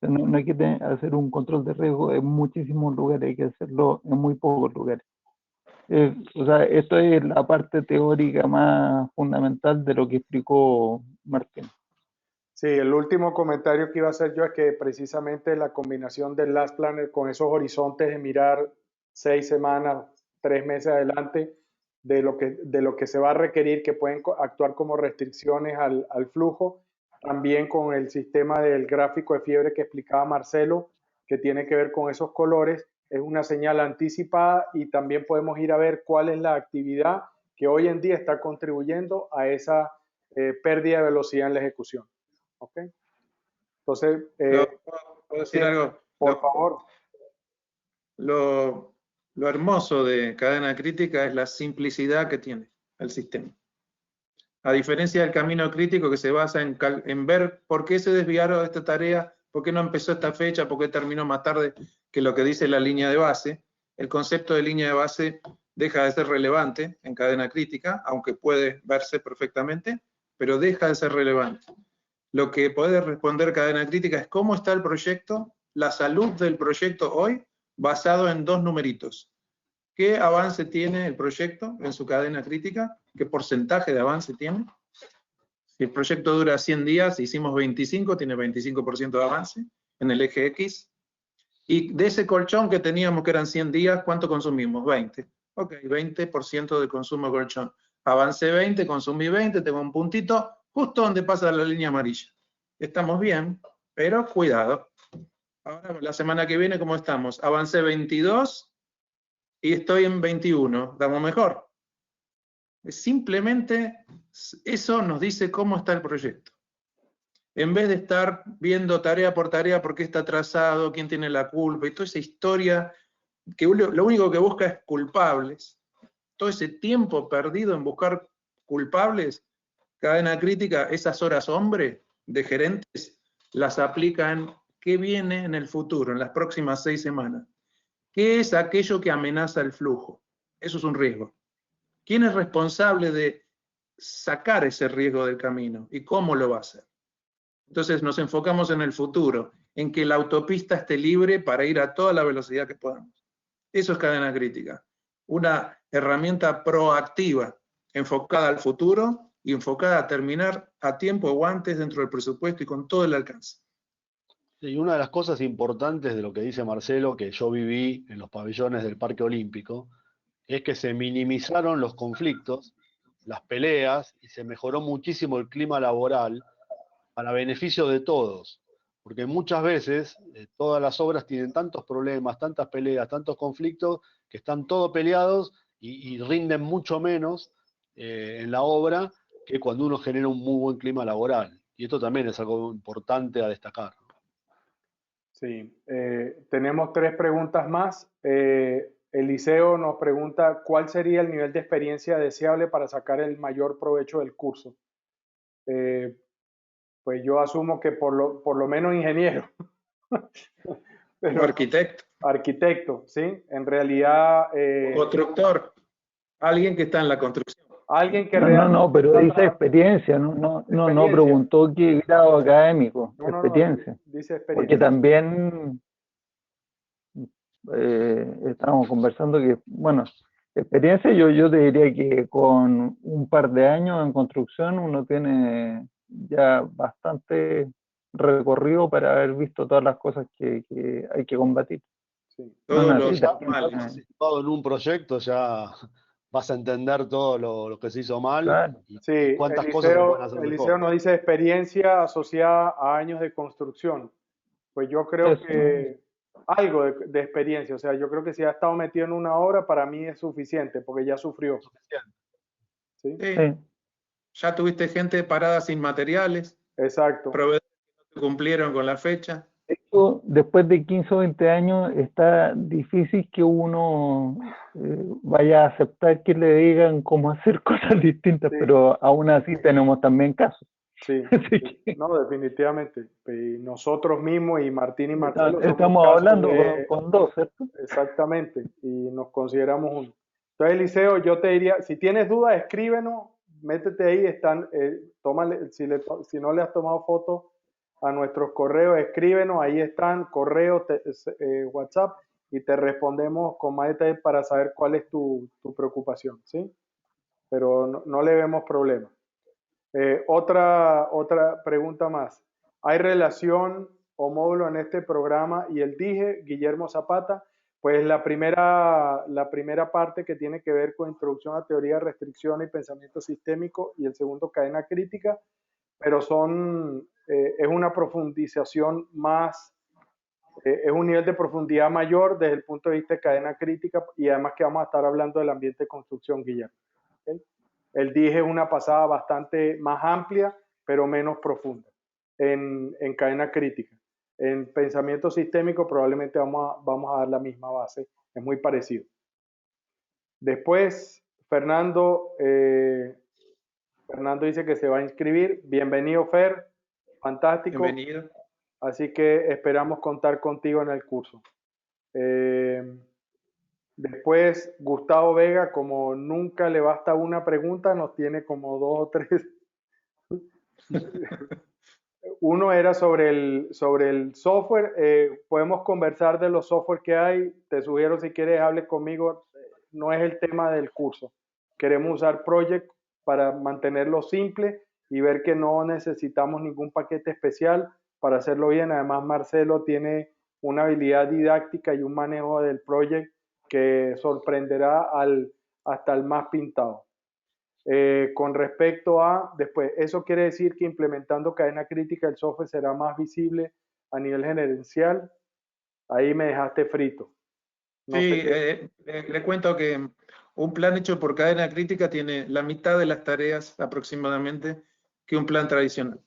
No hay que hacer un control de riesgo en muchísimos lugares, hay que hacerlo en muy pocos lugares. O sea, esto es la parte teórica más fundamental de lo que explicó Martín. Sí, el último comentario que iba a hacer yo es que precisamente la combinación del Last Planner con esos horizontes de mirar 6 semanas, 3 meses adelante, de lo que se va a requerir, que pueden actuar como restricciones al flujo, también con el sistema del gráfico de fiebre que explicaba Marcelo, que tiene que ver con esos colores, es una señal anticipada y también podemos ir a ver cuál es la actividad que hoy en día está contribuyendo a esa pérdida de velocidad en la ejecución. ¿Ok? Entonces, ¿puedo decir algo? Por favor. Lo hermoso de cadena crítica es la simplicidad que tiene el sistema. A diferencia del camino crítico que se basa en ver por qué se desviaron de esta tarea ¿Por qué no empezó esta fecha? ¿Por qué terminó más tarde que lo que dice la línea de base? El concepto de línea de base deja de ser relevante en cadena crítica, aunque puede verse perfectamente, pero deja de ser relevante. Lo que puede responder cadena crítica es cómo está el proyecto, la salud del proyecto hoy, basado en dos numeritos. ¿Qué avance tiene el proyecto en su cadena crítica? ¿Qué porcentaje de avance tiene? Si el proyecto dura 100 días, hicimos 25, tiene 25% de avance en el eje X. Y de ese colchón que teníamos, que eran 100 días, ¿cuánto consumimos? 20. Ok, 20% de consumo de colchón. Avancé 20, consumí 20, tengo un puntito justo donde pasa la línea amarilla. Estamos bien, pero cuidado. Ahora, la semana que viene, ¿cómo estamos? Avancé 22 y estoy en 21. ¿Estamos mejor? Simplemente eso nos dice cómo está el proyecto. En vez de estar viendo tarea por tarea por qué está atrasado, quién tiene la culpa y toda esa historia que lo único que busca es culpables, todo ese tiempo perdido en buscar culpables, cadena crítica, esas horas hombre de gerentes las aplican qué viene en el futuro, en las próximas 6 semanas. ¿Qué es aquello que amenaza el flujo? Eso es un riesgo. ¿Quién es responsable de sacar ese riesgo del camino y cómo lo va a hacer? Entonces nos enfocamos en el futuro, en que la autopista esté libre para ir a toda la velocidad que podamos. Eso es cadena crítica. Una herramienta proactiva, enfocada al futuro y enfocada a terminar a tiempo o antes dentro del presupuesto y con todo el alcance. Y una de las cosas importantes de lo que dice Marcelo, que yo viví en los pabellones del Parque Olímpico, es que se minimizaron los conflictos, las peleas, y se mejoró muchísimo el clima laboral para beneficio de todos. Porque muchas veces todas las obras tienen tantos problemas, tantas peleas, tantos conflictos, que están todos peleados y rinden mucho menos en la obra que cuando uno genera un muy buen clima laboral. Y esto también es algo importante a destacar. Sí, tenemos 3 preguntas más. Eliseo nos pregunta cuál sería el nivel de experiencia deseable para sacar el mayor provecho del curso. Pues yo asumo que por lo menos ingeniero. Pero, arquitecto. Arquitecto, sí. En realidad... constructor. Alguien que está en la construcción. Alguien que No, pero dice experiencia, no preguntó qué grado académico, experiencia. Dice experiencia. Porque también estábamos conversando que, bueno, experiencia yo te diría que con un par de años en construcción uno tiene ya bastante recorrido para haber visto todas las cosas que hay que combatir. Sí. Todo lo participado en un proyecto ya vas a entender todo lo que se hizo mal. Claro. Sí, cuántas cosas se pueden hacer Eliseo mejor. nos dice experiencia asociada a años de construcción. Pues yo creo que algo de experiencia, o sea, yo creo que si ha estado metido en una obra, para mí es suficiente, porque ya sufrió. ¿Sí? Sí. Ya tuviste gente parada sin materiales. Exacto. Proveedores que no cumplieron con la fecha. Esto, después de 15 o 20 años, está difícil que uno vaya a aceptar que le digan cómo hacer cosas distintas, sí. Pero aún así tenemos también casos. Sí, no, definitivamente. Y nosotros mismos y Martín y Marcelo estamos hablando con dos, ¿cierto? Exactamente, y nos consideramos uno. Entonces, Eliseo, yo te diría, si tienes dudas, escríbenos, métete ahí, tómale, si no le has tomado foto a nuestros correos, escríbenos, ahí están, correo, WhatsApp, y te respondemos con más detalle para saber cuál es tu preocupación, ¿sí? Pero no le vemos problema. Otra pregunta más. ¿Hay relación o módulo en este programa y el DIGE, Guillermo Zapata? Pues la primera parte que tiene que ver con introducción a teoría de restricción y pensamiento sistémico, y el segundo cadena crítica, pero es una profundización más, es un nivel de profundidad mayor desde el punto de vista de cadena crítica, y además que vamos a estar hablando del ambiente de construcción, Guillermo. ¿Okay? El DIGE es una pasada bastante más amplia, pero menos profunda en cadena crítica. En pensamiento sistémico probablemente vamos a dar la misma base, es muy parecido. Después, Fernando dice que se va a inscribir. Bienvenido, Fer. Fantástico. Bienvenido. así que esperamos contar contigo en el curso. Después, Gustavo Vega, como nunca le basta una pregunta, nos tiene como 2 o 3. Uno era sobre el software. Podemos conversar de los software que hay. Te sugiero, si quieres, hable conmigo. No es el tema del curso. Queremos usar Project para mantenerlo simple y ver que no necesitamos ningún paquete especial para hacerlo bien. Además, Marcelo tiene una habilidad didáctica y un manejo del Project que sorprenderá hasta el más pintado. Con respecto a, después, eso quiere decir que implementando cadena crítica el software será más visible a nivel gerencial. Ahí me dejaste frito. No sí, sé le cuento que un plan hecho por cadena crítica tiene la mitad de las tareas aproximadamente que un plan tradicional.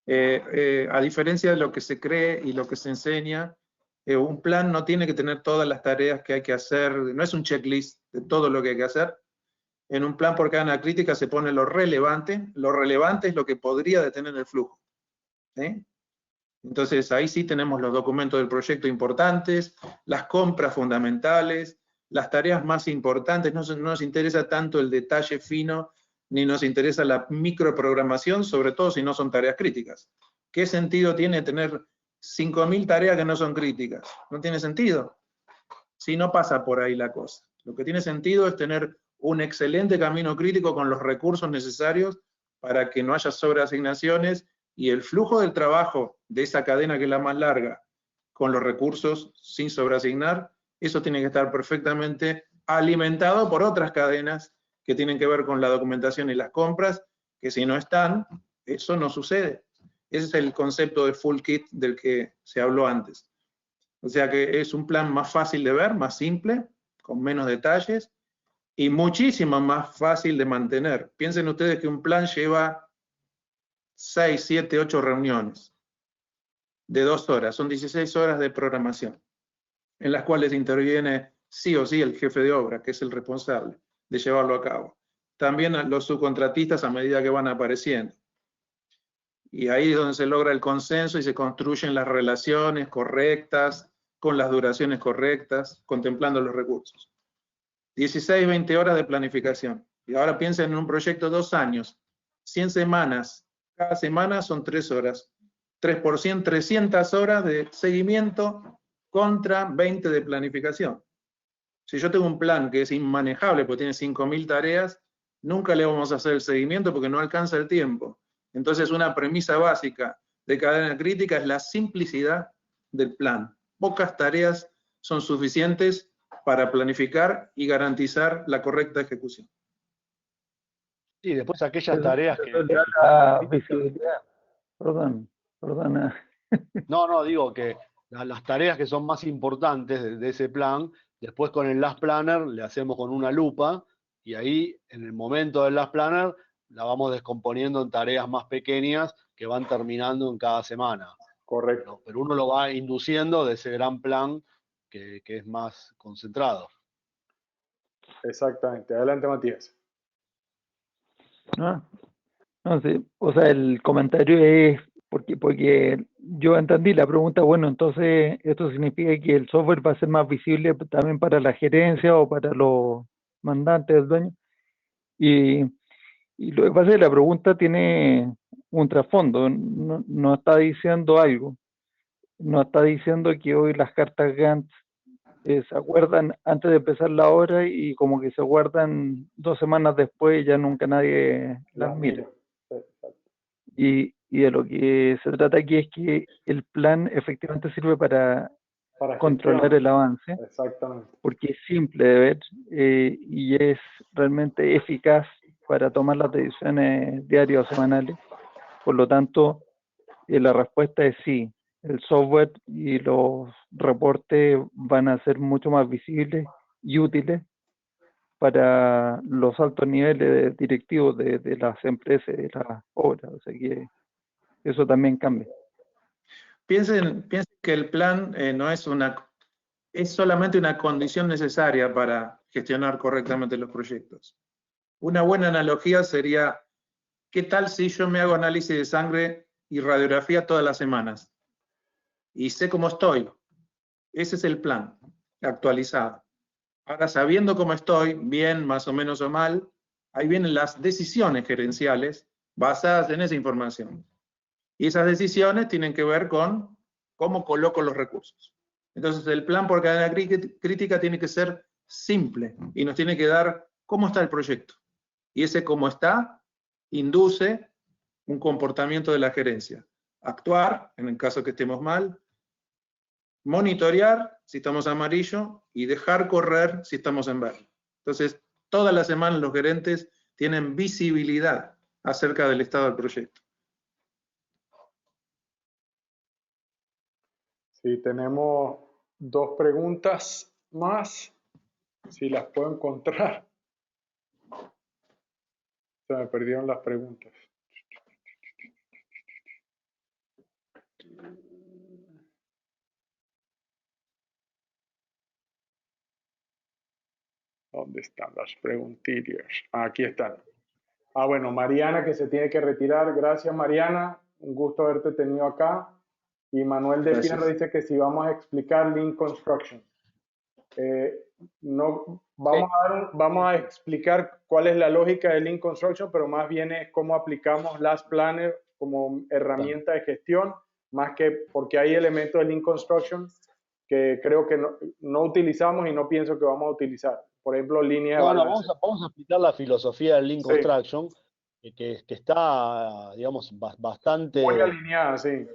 A diferencia de lo que se cree y lo que se enseña, un plan no tiene que tener todas las tareas que hay que hacer, no es un checklist de todo lo que hay que hacer. En un plan por cadena crítica se pone lo relevante es lo que podría detener el flujo. ¿Sí? Entonces ahí sí tenemos los documentos del proyecto importantes, las compras fundamentales, las tareas más importantes. No nos interesa tanto el detalle fino, ni nos interesa la microprogramación, sobre todo si no son tareas críticas. ¿Qué sentido tiene tener 5.000 tareas que no son críticas? No tiene sentido. Si no pasa por ahí la cosa. Lo que tiene sentido es tener un excelente camino crítico con los recursos necesarios para que no haya sobreasignaciones y el flujo del trabajo de esa cadena que es la más larga, con los recursos sin sobreasignar, eso tiene que estar perfectamente alimentado por otras cadenas que tienen que ver con la documentación y las compras, que si no están, eso no sucede. Ese es el concepto de full kit del que se habló antes. O sea que es un plan más fácil de ver, más simple, con menos detalles, y muchísimo más fácil de mantener. Piensen ustedes que un plan lleva 6, 7, 8 reuniones de 2 horas, son 16 horas de programación, en las cuales interviene sí o sí el jefe de obra, que es el responsable de llevarlo a cabo. También los subcontratistas a medida que van apareciendo. Y ahí es donde se logra el consenso y se construyen las relaciones correctas, con las duraciones correctas, contemplando los recursos. 16, 20 horas de planificación. Y ahora piensen en un proyecto de 2 años, 100 semanas, cada semana son 3 horas. 3%, 300 horas de seguimiento contra 20 de planificación. Si yo tengo un plan que es inmanejable porque tiene 5.000 tareas, nunca le vamos a hacer el seguimiento porque no alcanza el tiempo. Entonces, una premisa básica de cadena crítica es la simplicidad del plan. Pocas tareas son suficientes para planificar y garantizar la correcta ejecución. Sí, después aquellas tareas que... visibilidad. Perdona. No, digo que las tareas que son más importantes de ese plan, después con el Last Planner le hacemos con una lupa y ahí en el momento del Last Planner la vamos descomponiendo en tareas más pequeñas que van terminando en cada semana. Correcto. Pero uno lo va induciendo de ese gran plan que es más concentrado. Exactamente. Adelante, Matías. No, sí. O sea, el comentario es porque yo entendí la pregunta. Bueno, entonces esto significa que el software va a ser más visible también para la gerencia o para los mandantes del dueño. Y lo que pasa es que la pregunta tiene un trasfondo, no está diciendo algo, no está diciendo que hoy las cartas Gantt se acuerdan antes de empezar la obra y como que se guardan 2 semanas después y ya nunca nadie las mira. Y de lo que se trata aquí es que el plan efectivamente sirve para controlar el avance. Exactamente. Porque es simple de ver y es realmente eficaz para tomar las decisiones diarias o semanales. Por lo tanto, la respuesta es sí. El software y los reportes van a ser mucho más visibles y útiles para los altos niveles directivos de las empresas y de las obras. O sea que eso también cambia. Piensen que el plan no es es solamente una condición necesaria para gestionar correctamente los proyectos. Una buena analogía sería, ¿qué tal si yo me hago análisis de sangre y radiografía todas las semanas? y sé cómo estoy. Ese es el plan actualizado. Ahora, sabiendo cómo estoy, bien, más o menos o mal, ahí vienen las decisiones gerenciales basadas en esa información. Y esas decisiones tienen que ver con cómo coloco los recursos. Entonces, el plan por cadena crítica tiene que ser simple y nos tiene que dar cómo está el proyecto. Y ese cómo está induce un comportamiento de la gerencia. Actuar, en el caso que estemos mal, monitorear si estamos amarillo y dejar correr si estamos en verde. Entonces, toda la semana los gerentes tienen visibilidad acerca del estado del proyecto. Sí, tenemos 2 preguntas más, si las puedo encontrar. Se me perdieron las preguntas. ¿Dónde están las preguntillas? Aquí están. Bueno, Mariana, que se tiene que retirar. Gracias, Mariana. Un gusto haberte tenido acá. Y Manuel de Gracias. Fierro dice que si vamos a explicar Lean Construction. No, vamos a explicar cuál es la lógica de Lean Construction, pero más bien es cómo aplicamos Last Planner como herramienta de gestión, más que porque hay elementos de Lean Construction que creo que no utilizamos y no pienso que vamos a utilizar. Por ejemplo, línea de balance. Vamos a explicar la filosofía del Lean Sí. Construction, que está, digamos, bastante Muy alineada, sí.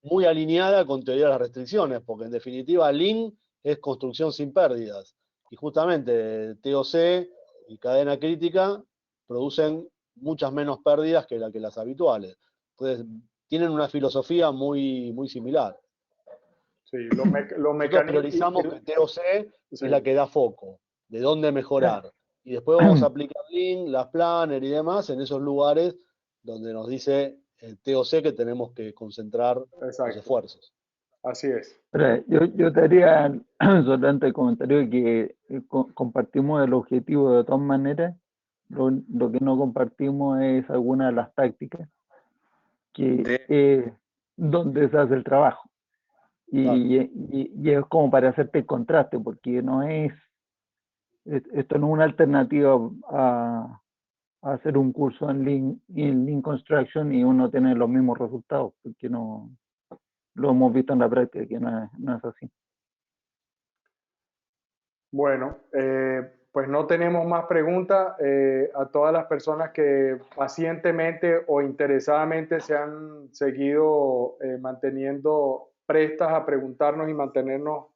muy alineada con teoría de las restricciones, porque en definitiva Lean es construcción sin pérdidas. Y justamente TOC y cadena crítica producen muchas menos pérdidas que las habituales. Entonces, tienen una filosofía muy, muy similar. Sí, los Nosotros mecanismos. priorizamos que TOC Sí. es la que da foco, de dónde mejorar. Y después vamos a aplicar Lean, las Planner y demás en esos lugares donde nos dice el TOC que tenemos que concentrar los Exacto. esfuerzos. Así es. Yo te haría solamente el comentario de que compartimos el objetivo de todas maneras. Lo que no compartimos es alguna de las tácticas, que es donde se hace el trabajo. Y es como para hacerte el contraste, porque esto no es una alternativa a hacer un curso en Lean Construction y uno tener los mismos resultados, porque no lo hemos visto en la práctica que no es así. Bueno, pues no tenemos más preguntas. A todas las personas que pacientemente o interesadamente se han seguido manteniendo prestas a preguntarnos y mantenernos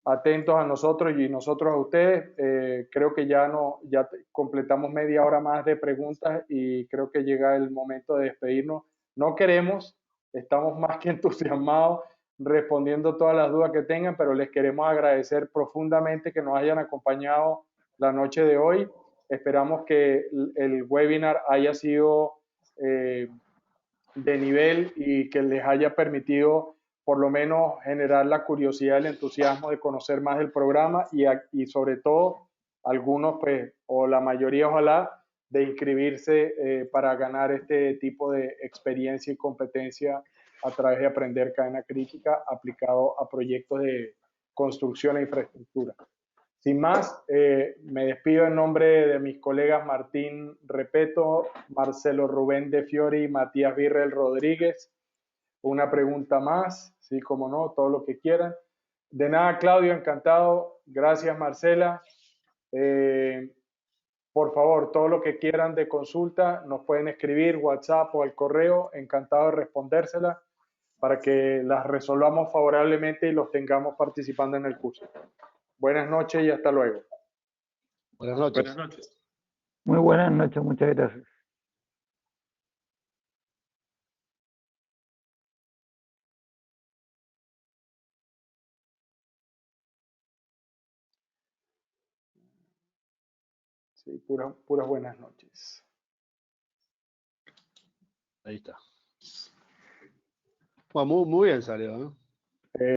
atentos a nosotros y nosotros a ustedes. Creo que ya completamos media hora más de preguntas y creo que llega el momento de despedirnos. No queremos, estamos más que entusiasmados respondiendo todas las dudas que tengan, pero les queremos agradecer profundamente que nos hayan acompañado la noche de hoy. Esperamos que el webinar haya sido de nivel y que les haya permitido por lo menos generar la curiosidad, el entusiasmo de conocer más del programa y sobre todo algunos, pues, o la mayoría ojalá, de inscribirse para ganar este tipo de experiencia y competencia a través de aprender cadena crítica aplicado a proyectos de construcción e infraestructura. Sin más, me despido en nombre de mis colegas Martín Repeto, Marcelo Rubén de Fiori y Matías Virrell Rodríguez. Una pregunta más, sí, como no, todo lo que quieran. De nada, Claudio, encantado. Gracias, Marcela. Por favor, todo lo que quieran de consulta, nos pueden escribir WhatsApp o al correo. Encantado de respondérsela para que las resolvamos favorablemente y los tengamos participando en el curso. Buenas noches y hasta luego. Buenas noches. Buenas noches. Muy buenas noches, muchas gracias. Sí, puras buenas noches. Ahí está. Bueno, muy bien salió, ¿no?